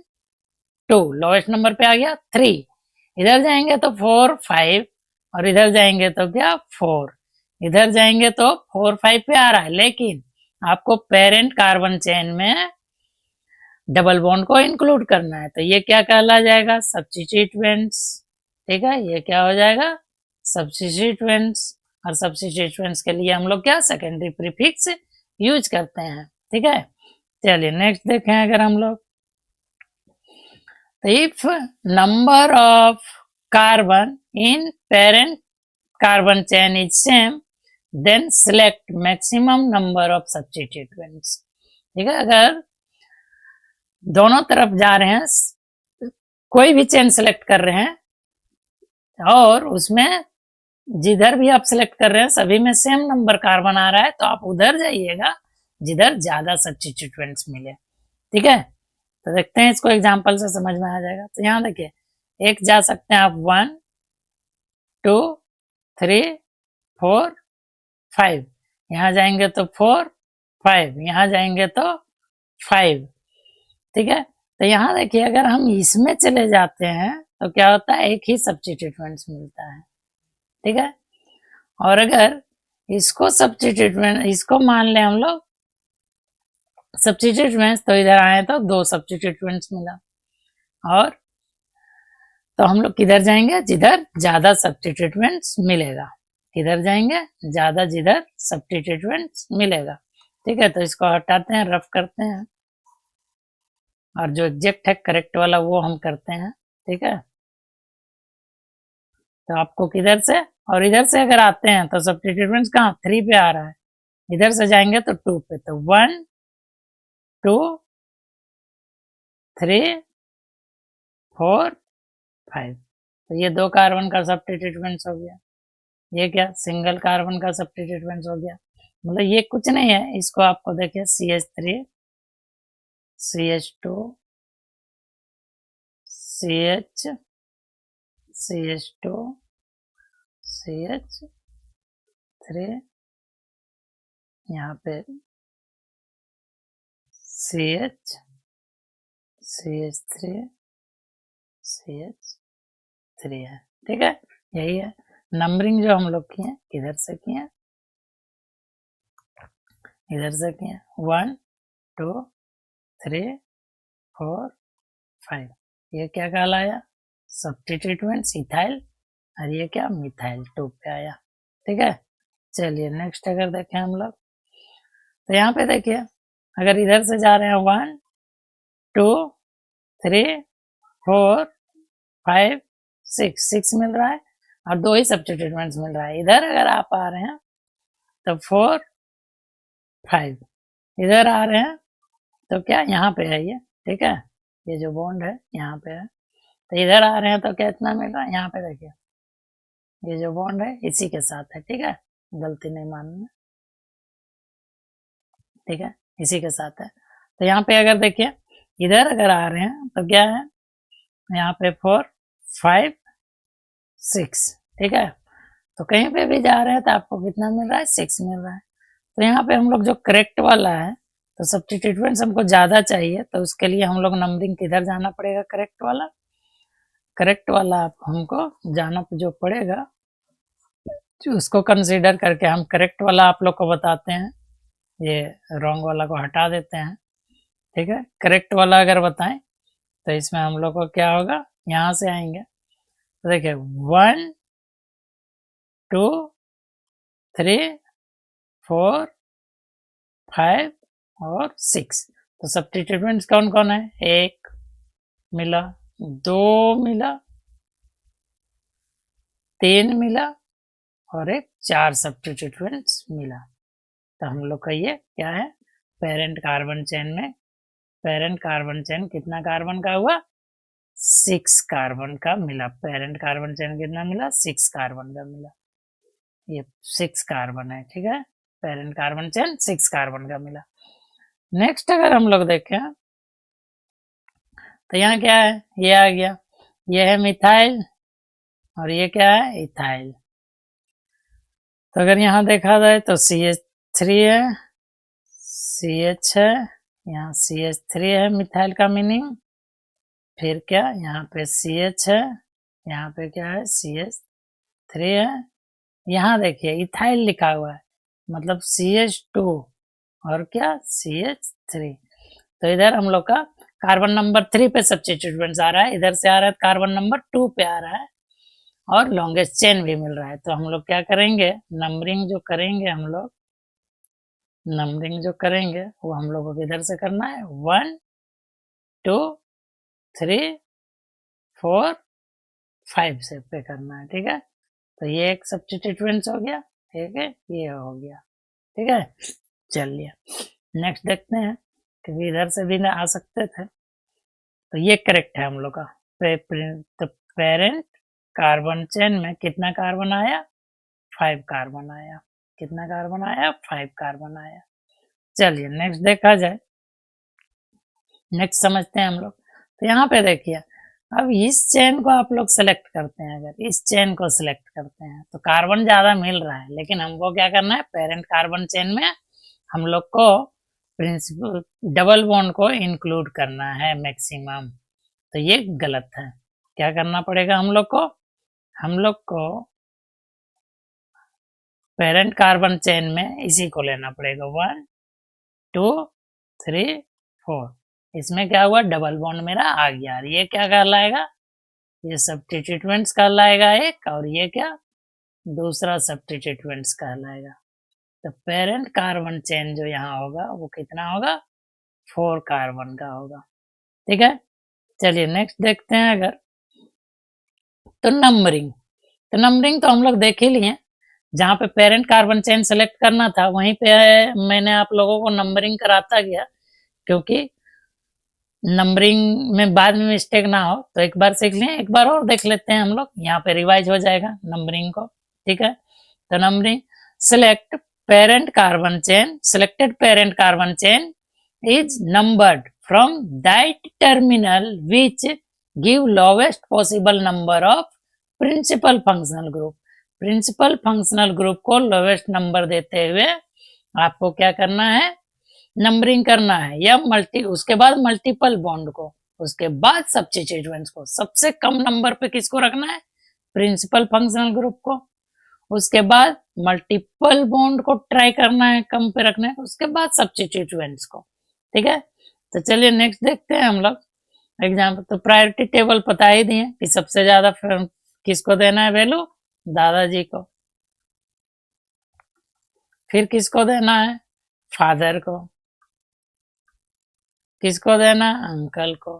2, लोवेस्ट नंबर पे आ गया 3, इधर जाएंगे तो 4 5, और इधर जाएंगे तो क्या 4, इधर जाएंगे तो 4 5 पे आ रहा है, लेकिन आपको पेरेंट कार्बन चेन में डबल बॉन्ड को इंक्लूड करना है। तो ये क्या कहला जाएगा, सब्स्टिट्यूएंट्स। ठीक है, ये क्या हो जाएगा, सब्स्टिट्यूएंट्स, और सब्स्टिट्यूएंट्स के लिए हम लोग क्या सेकेंडरी प्रीफिक्स यूज करते हैं। ठीक है, चलिए नेक्स्ट देखें अगर हम लोग, तो if number of carbon in parent carbon chain is same then select maximum number of substituents. ठीक है, अगर दोनों तरफ जा रहे हैं कोई भी चेन सेलेक्ट कर रहे हैं और उसमें जिधर भी आप सिलेक्ट कर रहे हैं सभी में सेम नंबर कार्बन आ रहा है, तो आप उधर जाइएगा जिधर ज्यादा सब्स्टिट्यूएंट्स मिले। ठीक है, तो देखते हैं इसको एग्जांपल से समझ में आ जाएगा। तो यहाँ देखिए, एक जा सकते हैं आप 1 2 3 4 5, यहाँ जाएंगे तो 4 5, यहाँ जाएंगे तो 5। ठीक है, तो यहाँ देखिए अगर हम इसमें चले जाते हैं तो क्या होता है, एक ही सब्स्टिट्यूएंट्स मिलता है। ठीक है, और अगर इसको सब्स्टिट्यूएंट, इसको मान लें हम लोग सब्स्टिट्यूएंट्स, तो इधर आए तो 2 सब्स्टिट्यूएंट्स मिला। और तो हम लोग किधर जाएंगे, जिधर ज्यादा सब्स्टिट्यूएंट्स मिलेगा। किधर जाएंगे, ज्यादा जिधर सब्स्टिट्यूएंट्स मिलेगा। ठीक है, तो इसको हटाते हैं, रफ करते हैं, और जो एग्जैक्ट है करेक्ट वाला वो हम करते हैं। ठीक है, तो आपको किधर से और इधर से अगर आते हैं तो सब्स्टिट्यूएंट्स कहाँ 3 पे आ रहा है, इधर से जाएंगे तो 2 पे, तो 1 2 3 4 5। तो ये 2 कार्बन का सब्स्टिट्यूएंट्स हो गया। ये क्या, सिंगल कार्बन का सब्स्टिट्यूएंट्स हो गया। मतलब ये कुछ नहीं है, इसको आपको देखिए CH3 CH2 CH CH2 CH3, यहाँ पे CH CH3 CH3 है। ठीक है, यही है नंबरिंग जो हम लोग किए, किधर से किए, इधर से किए 1 2 3 4 5। ये क्या कहलाया, सब्स्टिट्यूएंट्स इथाइल, और ये क्या मिथाइल 2 पे आया। ठीक है, चलिए नेक्स्ट अगर देखें हम लोग, तो यहाँ पे देखिए अगर इधर से जा रहे हैं 1 2 3 4 5 6 मिल रहा है, और 2 ही सब्स्टिट्यूएंट्स मिल रहा है। इधर अगर आप आ रहे हैं तो 4 5, इधर आ रहे हैं तो क्या यहाँ पे है ये। ठीक है, ये जो बॉन्ड है यहाँ पे है, तो इधर आ रहे हैं तो क्या इतना मिल रहा है, यहाँ पे देखिए ये जो बॉन्ड है इसी के साथ है। ठीक है, गलती नहीं मानना। ठीक है, इसी के साथ है। तो यहाँ पे अगर देखिए इधर अगर आ रहे हैं तो क्या है, यहाँ पे 4 5 6। ठीक है, तो कहीं पे भी जा रहे हैं तो आपको कितना मिल रहा है, 6 मिल रहा है। तो यहाँ पे हम लोग जो करेक्ट वाला है, तो सब्स्टिट्यूएंट्स हमको ज्यादा चाहिए, तो उसके लिए हम लोग नंबरिंग किधर जाना पड़ेगा, करेक्ट वाला। करेक्ट वाला आप हमको जाना जो पड़ेगा, जो उसको कंसीडर करके हम करेक्ट वाला आप लोग को बताते हैं, ये रॉन्ग वाला को हटा देते हैं। ठीक है, करेक्ट वाला अगर बताएं तो इसमें हम लोग को क्या होगा, यहाँ से आएंगे तो देखिए 1 2 3 4 5 और 6। तो सब्स्टिट्यूएंट्स कौन कौन है, 1 मिला, 2 मिला, 3 मिला, और एक 4 सब्स्टिट्यूएंट्स मिला। तो हम लोग का ये क्या है, पेरेंट कार्बन चेन में, पेरेंट कार्बन चेन कितना कार्बन का हुआ, 6 कार्बन का मिला। पेरेंट कार्बन चेन कितना मिला, 6 कार्बन का मिला। ये 6 कार्बन है। ठीक है, पेरेंट कार्बन चेन 6 कार्बन का मिला। नेक्स्ट अगर हम लोग देखें तो यहाँ क्या है, ये आ गया, ये है मिथाइल, और ये क्या है, इथाइल। तो अगर यहाँ देखा जाए तो CH3 है, CH है, यहाँ CH3 है मिथाइल का मीनिंग, फिर क्या यहाँ पे CH है, यहाँ पे क्या है CH3 है, यहाँ देखिए इथाइल लिखा हुआ है, मतलब CH2 और क्या CH3। तो इधर हम लोग का कार्बन नंबर 3 पे सब्स्टिट्यूएंट्स आ रहा है, इधर से आ रहा है कार्बन नंबर 2 पे आ रहा है, और लॉन्गेस्ट चेन भी मिल रहा है। तो हम लोग क्या करेंगे, नंबरिंग जो करेंगे हम लोग, नंबरिंग जो करेंगे वो हम लोग को किधर से करना है, 1 2 3 4 5 से पे करना है। ठीक है, तो ये एक सब्स्टिट्यूएंट्स हो गया। ठीक है, ये हो गया। ठीक है, चलिए नेक्स्ट देखते हैं, क्योंकि इधर से भी ना आ सकते थे। तो ये करेक्ट है हम लोग का। तो पेरेंट कार्बन चेन में कितना कार्बन आया, 5 कार्बन आया। कितना कार्बन आया, 5 कार्बन आया। चलिए नेक्स्ट देखा जाए, नेक्स्ट समझते हैं हम लोग। तो यहाँ पे देखिए, अब इस चेन को आप लोग सेलेक्ट करते हैं, अगर इस चेन को सिलेक्ट करते हैं तो कार्बन ज्यादा मिल रहा है, लेकिन हमको क्या करना है, पेरेंट कार्बन चेन में हम लोग को प्रिंसिपल डबल बॉन्ड को इंक्लूड करना है मैक्सिमम। तो ये गलत है। क्या करना पड़ेगा हम लोग को, हम लोग को पेरेंट कार्बन चेन में इसी को लेना पड़ेगा, 1 2 3 4। इसमें क्या हुआ, डबल बॉन्ड मेरा आ गया। ये क्या कहलाएगा, ये सब्स्टिट्यूएंट्स कहलाएगा एक, और ये क्या, दूसरा सब्स्टिट्यूएंट्स कहलाएगा। तो पेरेंट कार्बन चेन जो यहाँ होगा वो कितना होगा, 4 कार्बन का होगा। ठीक है, चलिए नेक्स्ट देखते हैं। अगर तो नंबरिंग तो हम लोग देख ही लिए, जहाँ पे पेरेंट कार्बन चेन सेलेक्ट करना था वहीं पे मैंने आप लोगों को नंबरिंग कराता गया, क्योंकि नंबरिंग में बाद में मिस्टेक ना हो। तो एक बार सीख लें, एक बार और देख लेते हैं हम लोग, यहाँ पे रिवाइज हो जाएगा नंबरिंग को। ठीक है, तो numbering, select parent carbon chain, selected parent carbon chain is numbered from that terminal which give lowest possible number of principal functional group। Principal functional group को लोवेस्ट नंबर देते हुए आपको क्या करना है, नंबरिंग करना है। या उसके बाद मल्टीपल बॉन्ड को, उसके बाद सब्स्टिट्यूएंट्स को। सबसे कम नंबर पे किसको रखना है, प्रिंसिपल फंक्शनल ग्रुप को। उसके बाद मल्टीपल बॉन्ड को ट्राई करना है कम पे रखना है, उसके बाद सब्स्टिट्यूएंट्स को। ठीक है, तो चलिए नेक्स्ट देखते हैं हम लोग एग्जाम्पल। तो प्रायोरिटी टेबल बता ही दिए कि सबसे ज्यादा किसको देना है वैल्यू, दादाजी को। फिर किसको देना है, फादर को। किसको देना, अंकल को।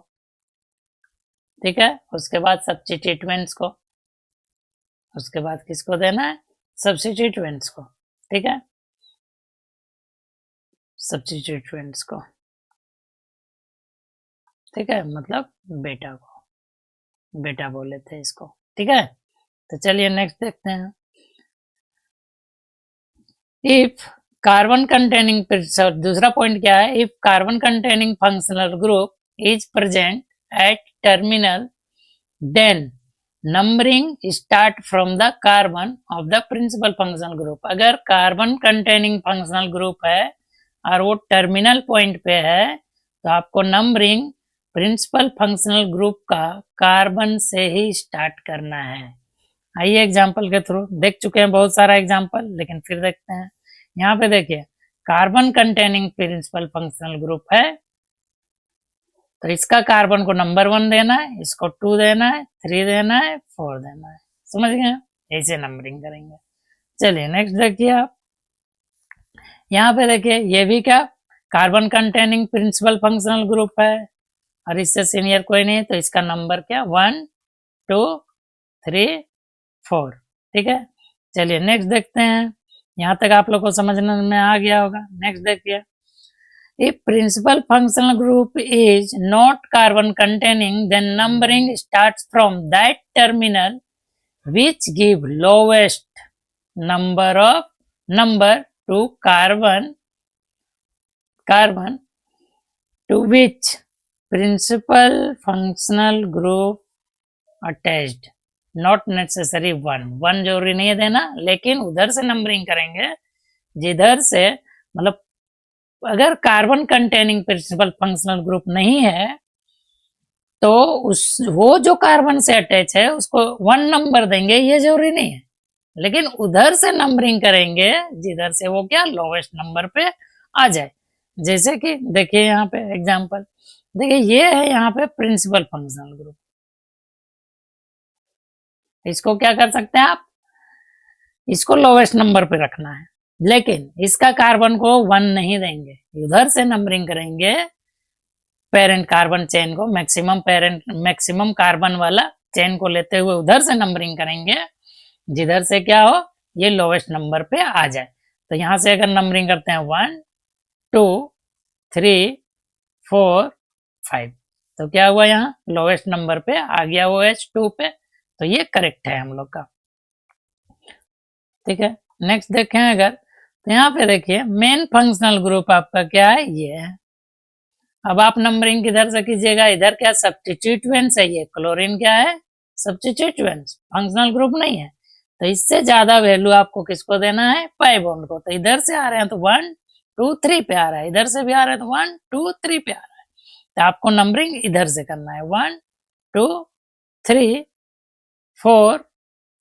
ठीक है, उसके बाद सब्स्टिट्यूएंट्स को। उसके बाद किसको देना है, सब्स्टिट्यूएंट्स को। ठीक है, सब्स्टिट्यूएंट्स को। ठीक है, मतलब बेटा को, बेटा बोले थे इसको। ठीक है, तो चलिए नेक्स्ट देखते हैं। इफ कार्बन कंटेनिंग, दूसरा पॉइंट क्या है, if carbon containing functional group is present at terminal then numbering start from the carbon of the principal functional group. अगर कार्बन कंटेनिंग फंक्शनल ग्रुप है और वो टर्मिनल पॉइंट पे है, तो आपको नंबरिंग प्रिंसिपल फंक्शनल ग्रुप का कार्बन से ही स्टार्ट करना है। आइए एग्जाम्पल के थ्रू, देख चुके हैं बहुत सारा एग्जाम्पल, लेकिन फिर देखते हैं। यहाँ पे देखिए, carbon containing principal functional group है, तो इसका कार्बन को नंबर 1 देना है, इसको 2 देना है, 3 देना है, 4 देना है। समझ गए, ऐसे नंबरिंग करेंगे। चलिए नेक्स्ट देखिए आप, यहाँ पे देखिए, ये भी क्या, carbon containing principal functional group है, और इससे सीनियर कोई नहीं, तो इसका नंबर क्या, 1 2 3 4। ठीक है, चलिए नेक्स्ट देखते हैं। यहाँ तक आप लोग को समझने में आ गया होगा। नेक्स्ट देखिए, if principal functional group is not carbon containing, then numbering starts from that terminal which give lowest number to carbon to which principal functional group attached। Not necessary 1 जरूरी नहीं है देना, लेकिन उधर से नंबरिंग करेंगे जिधर से, मतलब अगर carbon containing principal functional group नहीं है तो वो जो कार्बन से अटैच है उसको 1 नंबर देंगे, ये जरूरी नहीं है, लेकिन उधर से नंबरिंग करेंगे जिधर से वो क्या, लोवेस्ट नंबर पे आ जाए। जैसे कि देखिए यहाँ पे एग्जांपल देखिए, ये है यहाँ पे प्रिंसिपल फंक्शनल ग्रुप। इसको क्या कर सकते हैं आप, इसको लोवेस्ट नंबर पे रखना है, लेकिन इसका कार्बन को 1 नहीं देंगे, उधर से नंबरिंग करेंगे पेरेंट कार्बन चेन को, मैक्सिमम कार्बन वाला चेन को लेते हुए उधर से नंबरिंग करेंगे जिधर से क्या हो, ये लोवेस्ट नंबर पे आ जाए। तो यहां से अगर नंबरिंग करते हैं 1 2 3 4 5, तो क्या हुआ, यहाँ लोवेस्ट नंबर पे आ गया OH 2 पे, तो ये करेक्ट है हम लोग का। ठीक है, नेक्स्ट देखें अगर, तो यहाँ पे देखिए मेन फंक्शनल ग्रुप आपका क्या है, ये है। अब आप नंबरिंग किधर से कीजिएगा, इधर क्या सब्स्टिट्यूएंट्स है, ये क्लोरीन क्या है, सब्स्टिट्यूएंट्स, फंक्शनल ग्रुप नहीं है। तो इससे ज्यादा वैल्यू आपको किसको देना है, पाई बॉन्ड को। तो इधर से आ रहे हैं तो 1 2 3 पे आ रहा है, इधर से भी आ रहा है तो 1 2 3 पे आ रहा है। तो आपको नंबरिंग इधर से करना है 1 2 3 4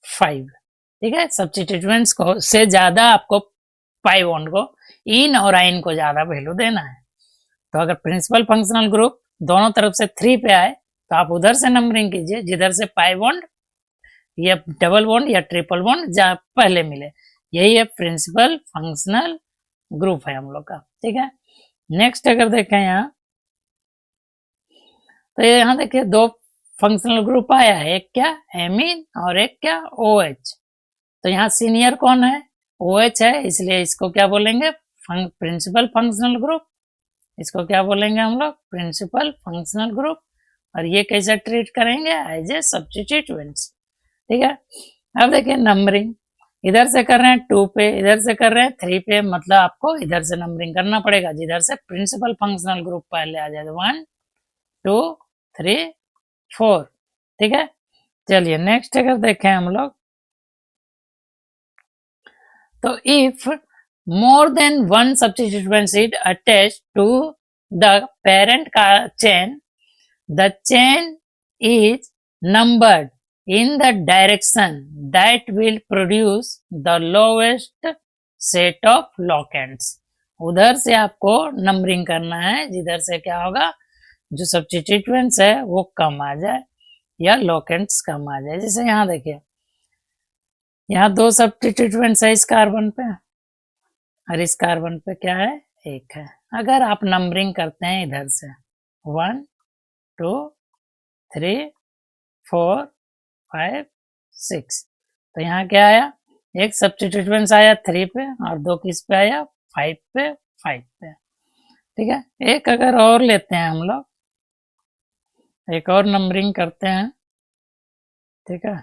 5। ठीक है, सब्स्टिट्यूएंट्स को से ज्यादा आपको पाई बॉन्ड को, इन और आइन को ज्यादा वैल्यू देना है। तो अगर प्रिंसिपल फंक्शनल ग्रुप दोनों तरफ से 3 पे आए तो आप उधर से नंबरिंग कीजिए जिधर से पाई बॉन्ड या डबल बॉन्ड या ट्रिपल बॉन्ड जहाँ पहले मिले। यही है प्रिंसिपल फंक्शनल ग्रुप है हम लोग का। ठीक है, नेक्स्ट अगर देखें यहाँ, तो यहाँ देखिए दो फंक्शनल ग्रुप आया है, एक क्या एमीन और एक क्या OH। तो यहाँ सीनियर कौन है, OH है, इसलिए इसको क्या बोलेंगे, प्रिंसिपल फंक्शनल ग्रुप। इसको क्या बोलेंगे हम लोग, प्रिंसिपल फंक्शनल ग्रुप। और ये कैसे ट्रीट करेंगे, एज ए सब्स्टिट्यूएंट्स। ठीक है, अब देखिए नंबरिंग इधर से कर रहे हैं 2 पे, इधर से कर रहे हैं 3 पे, मतलब आपको इधर से नंबरिंग करना पड़ेगा जिधर से प्रिंसिपल फंक्शनल ग्रुप पहले आ जाए। 1 2 3 4। ठीक है, चलिए नेक्स्ट अगर देखें हम लोग, तो if more than one substituent seed attached to the parent chain, the chain is numbered in the direction that will produce the lowest set of locands। उधर से आपको नंबरिंग करना है जिधर से क्या होगा, जो सब्स्टिट्यूएंट्स है वो कम आ जाए या लोकेंट्स कम आ जाए। जैसे यहाँ देखिए, यहाँ 2 सब्स्टिट्यूएंट्स है इस कार्बन पे और इस कार्बन पे क्या है, 1 है। अगर आप नंबरिंग करते हैं इधर से 1 2 3 4 5 6, तो यहाँ क्या आया, एक सब्स्टिट्यूएंट्स आया 3 पे और 2 किस पे आया, 5 पे 5 पे। ठीक है, एक अगर और लेते हैं हम लोग, एक और नंबरिंग करते हैं। ठीक है,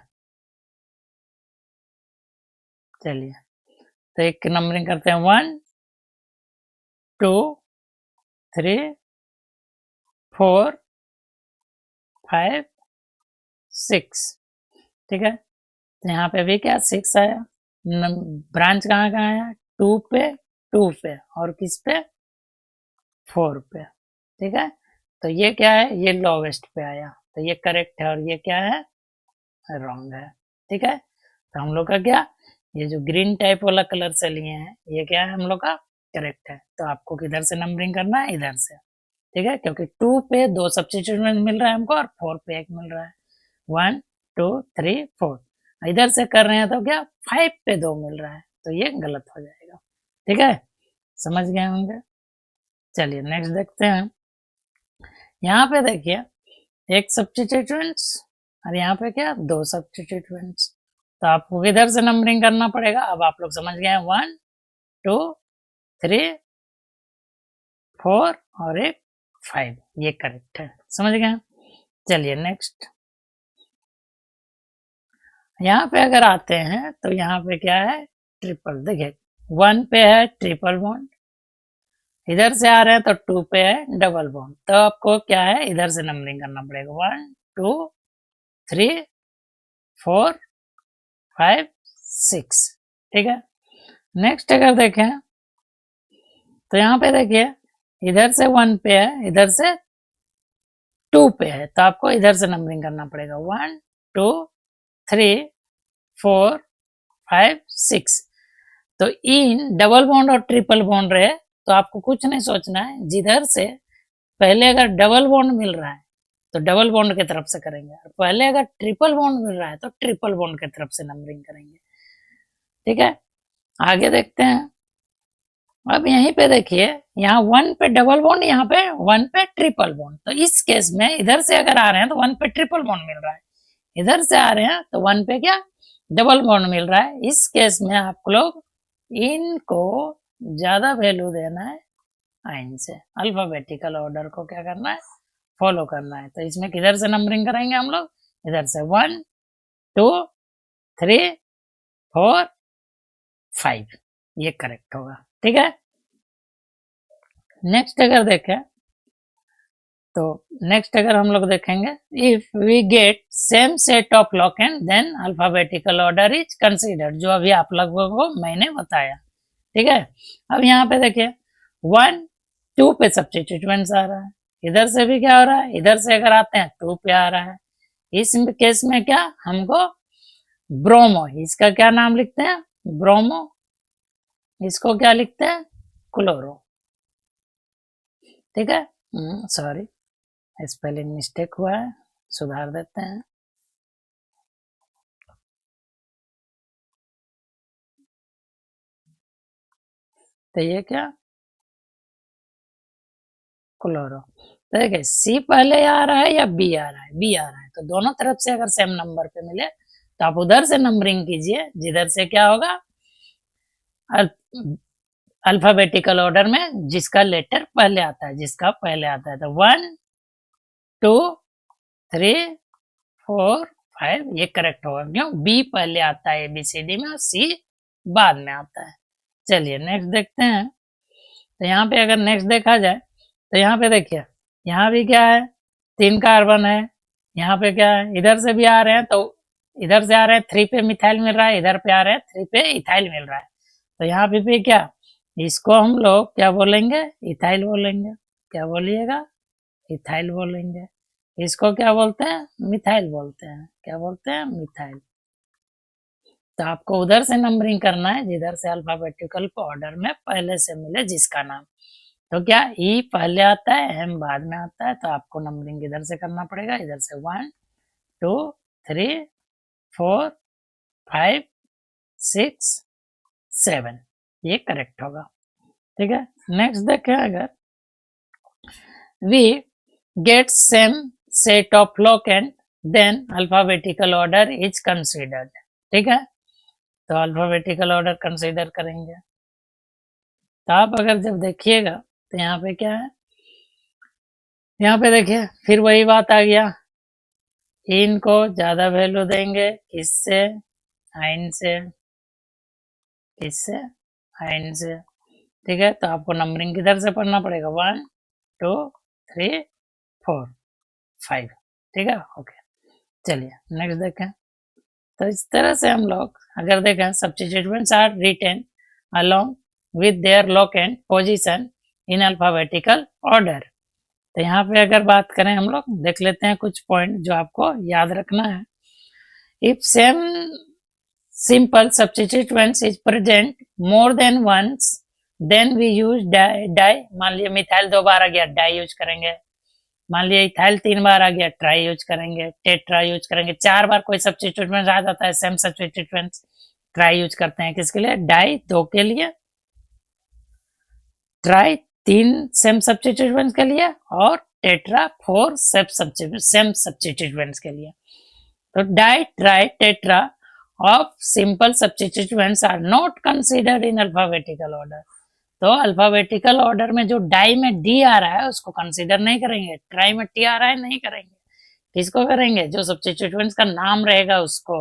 चलिए तो एक नंबरिंग करते हैं 1 2 3 4 5 6। ठीक है, तो यहाँ पे भी क्या 6 आया, ब्रांच कहाँ कहाँ आया, 2 पे 2 पे और किस पे 4 पे। ठीक है, तो ये क्या है, ये लोवेस्ट पे आया, तो ये करेक्ट है और ये क्या है, रॉन्ग है। ठीक है, तो हम लोग का क्या, ये जो ग्रीन टाइप वाला कलर से लिए हैं ये क्या है हम लोग का करेक्ट है। तो आपको किधर से नंबरिंग करना है, इधर से। ठीक है, क्योंकि 2 पे 2 सब्स्टिट्यूएंट मिल रहा है हमको और 4 पे 1 मिल रहा है। 1 2 3 4, इधर से कर रहे हैं तो क्या 5 पे 2 मिल रहा है, तो ये गलत हो जाएगा। ठीक है, समझ गए होंगे। चलिए नेक्स्ट देखते हैं, यहाँ पे देखिए एक सब्स्टिट्यूएंट्स और यहाँ पे क्या 2 सब्स्टिट्यूएंट्स, तो आपको किधर से नंबरिंग करना पड़ेगा, अब आप लोग समझ गए 1 2 3 4 और एक 5, ये करेक्ट है, समझ गए। चलिए नेक्स्ट, यहाँ पे अगर आते हैं तो यहाँ पे क्या है, ट्रिपल। देखिए 1 पे है ट्रिपल बॉन्ड, इधर से आ रहे हैं तो 2 पे है डबल बॉन्ड, तो आपको क्या है इधर से नंबरिंग करना पड़ेगा 1 2 3 4 5 6। ठीक है, नेक्स्ट अगर देखें तो यहाँ पे देखिए इधर से 1 पे है, इधर से 2 पे है, तो आपको इधर से नंबरिंग करना पड़ेगा 1 2 3 4 5 6। तो इन डबल बॉन्ड और ट्रिपल बॉन्ड रहे तो आपको कुछ नहीं सोचना है, जिधर से पहले अगर डबल बॉन्ड मिल रहा है तो डबल बॉन्ड की तरफ से करेंगे, और पहले अगर ट्रिपल बॉन्ड मिल रहा है तो ट्रिपल बॉन्ड की तरफ से नंबरिंग करेंगे। ठीक है, आगे देखते हैं। अब यहीं पे देखिए, यहाँ 1 पे डबल बॉन्ड, यहाँ पे 1 पे ट्रिपल बॉन्ड, तो इस केस में इधर से अगर आ रहे हैं तो 1 पे ट्रिपल बॉन्ड मिल रहा है, इधर से आ रहे हैं तो 1 पे क्या डबल बॉन्ड मिल रहा है। इस केस में आप लोग इनको ज्यादा वैल्यू देना है आइन से, अल्फाबेटिकल ऑर्डर को क्या करना है फॉलो करना है। तो इसमें किधर से नंबरिंग करेंगे हम लोग, इधर से 1 2 3 4 5, ये करेक्ट होगा। ठीक है, नेक्स्ट अगर देखें तो नेक्स्ट अगर हम लोग देखेंगे, if we get same set of locant then alphabetical order is considered, जो अभी आप लोगों को मैंने बताया। ठीक है, अब यहाँ पे देखिए 1 2 पे सब्स्टिट्यूएंट्स आ रहा है, इधर से भी क्या हो रहा है, इधर से अगर आते हैं 2 पे आ रहा है। इस केस में क्या हमको ब्रोमो, इसका क्या नाम लिखते हैं, ब्रोमो, इसको क्या लिखते हैं, क्लोरो। ठीक है, सॉरी स्पेलिंग मिस्टेक हुआ है, सुधार देते हैं। तो ये क्या, क्लोरो। तो देखिए सी पहले आ रहा है या बी आ रहा है, बी आ रहा है, तो दोनों तरफ से अगर सेम नंबर पे मिले तो आप उधर से नंबरिंग कीजिए, जिधर से क्या होगा अल्फाबेटिकल ऑर्डर में जिसका लेटर पहले आता है, जिसका पहले आता है। तो 1 2 3 4 5, ये करेक्ट होगा, क्यों, बी पहले आता है एबीसीडी में और सी बाद में आता है। चलिए नेक्स्ट देखते हैं। तो यहाँ पे अगर नेक्स्ट देखा जाए तो यहाँ पे देखिए, यहाँ भी क्या है, 3 कार्बन है, यहाँ पे क्या है, इधर से भी आ रहे हैं, तो इधर से आ रहे हैं 3 पे मिथाइल मिल रहा है, इधर पे आ रहे हैं 3 पे इथाइल मिल रहा है। तो यहाँ पे भी क्या, इसको हम लोग क्या बोलेंगे, इथाइल बोलेंगे। क्या बोलिएगा, इथाइल बोलेंगे। इसको क्या बोलते हैं, मिथाइल बोलते हैं। क्या बोलते हैं, मिथाइल। तो आपको उधर से नंबरिंग करना है जिधर से अल्फाबेटिकल ऑर्डर में पहले से मिले जिसका नाम। तो क्या ई पहले आता है, एम बाद में आता है, तो आपको नंबरिंग इधर से करना पड़ेगा, इधर से 1 2 3 4 5 6 7, ये करेक्ट होगा। ठीक है, नेक्स्ट देखें, अगर we get same set of locant then alphabetical order is considered. ठीक है, तो अल्फाबेटिकल ऑर्डर कंसीडर करेंगे। तो आप अगर जब देखिएगा तो यहाँ पे क्या है, यहाँ पे देखिए फिर वही बात आ गया, इनको ज्यादा वैल्यू देंगे, किससे, आइन से, किससे, आइन से। ठीक है, तो आपको नंबरिंग किधर से पढ़ना पड़ेगा, 1 2 3 4 5। ठीक है, ओके। चलिए नेक्स्ट देखें। तो इस तरह से हम लोग अगर देखें, substituents are written along with their locant position in alphabetical order. तो यहाँ पे अगर बात करें, हम लोग देख लेते हैं कुछ पॉइंट जो आपको याद रखना है। If same simple substituents is present more than once then we use di. मान लिया मिथाइल 2 बार आ गया, डाई यूज करेंगे। मान लिया इथाइल 3 बार आ गया, ट्राई यूज करेंगे। टेट्रा यूज करेंगे। 4 बार कोई सब्स्टिट्यूएंट आ जाता है, सेम सब्स्टिट्यूएंट, ट्राई यूज करते हैं। किसके लिए, डाई 2 के लिए, ट्राई 3 सेम सब्स्टिट्यूएंट्स के लिए, और टेट्रा 4 सेम सब्स्टिट्यूएंट्स के लिए। तो di tri tetra of simple substituents are not considered in alphabetical order. तो अल्फाबेटिकल ऑर्डर में जो डाई में डी आ रहा है उसको कंसीडर नहीं करेंगे, ट्राई में टी आ रहा है नहीं करेंगे। किसको करेंगे, जो सब्स्टिट्यूएंट्स का नाम रहेगा उसको।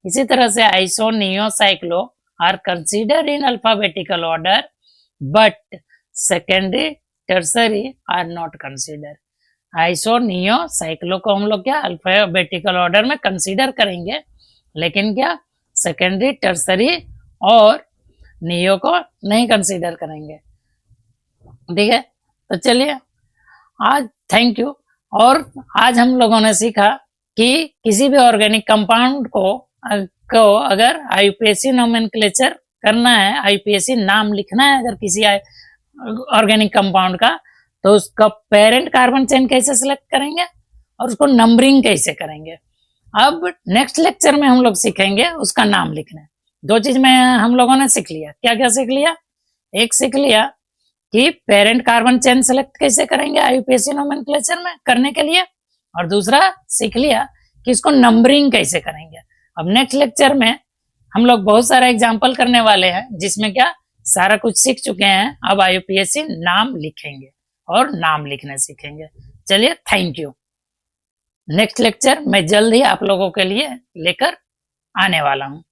इसी तरह से iso neo cyclo are consider in alphabetical order but secondary tertiary are not consider. Iso neo cyclo को हम लोग क्या अल्फाबेटिकल ऑर्डर में कंसीडर करेंगे, लेकिन क्या सेकेंडरी टर्सरी और नियो को नहीं कंसीडर करेंगे। ठीक है, तो चलिए आज थैंक यू। और आज हम लोगों ने सीखा कि किसी भी ऑर्गेनिक कंपाउंड को अगर आईयूपीएसी नोमेनक्लेचर करना है, आईयूपीएसी नाम लिखना है अगर किसी ऑर्गेनिक कंपाउंड का, तो उसका पेरेंट कार्बन चेन कैसे सिलेक्ट करेंगे और उसको नंबरिंग कैसे करेंगे। अब नेक्स्ट लेक्चर में हम लोग सीखेंगे उसका नाम लिखना। 2 चीज में हम लोगों ने सीख लिया। क्या क्या सीख लिया, एक सीख लिया कि पेरेंट कार्बन चेन सेलेक्ट कैसे करेंगे आईयूपीएसी नोमेनक्लेचर में करने के लिए, और दूसरा सीख लिया कि इसको नंबरिंग कैसे करेंगे। अब नेक्स्ट लेक्चर में हम लोग बहुत सारा एग्जाम्पल करने वाले हैं जिसमें क्या सारा कुछ सीख चुके हैं। अब आईयूपीएसी नाम लिखेंगे और नाम लिखने सीखेंगे। चलिए, थैंक यू। नेक्स्ट लेक्चर मैं जल्द ही आप लोगों के लिए लेकर आने वाला हूँ।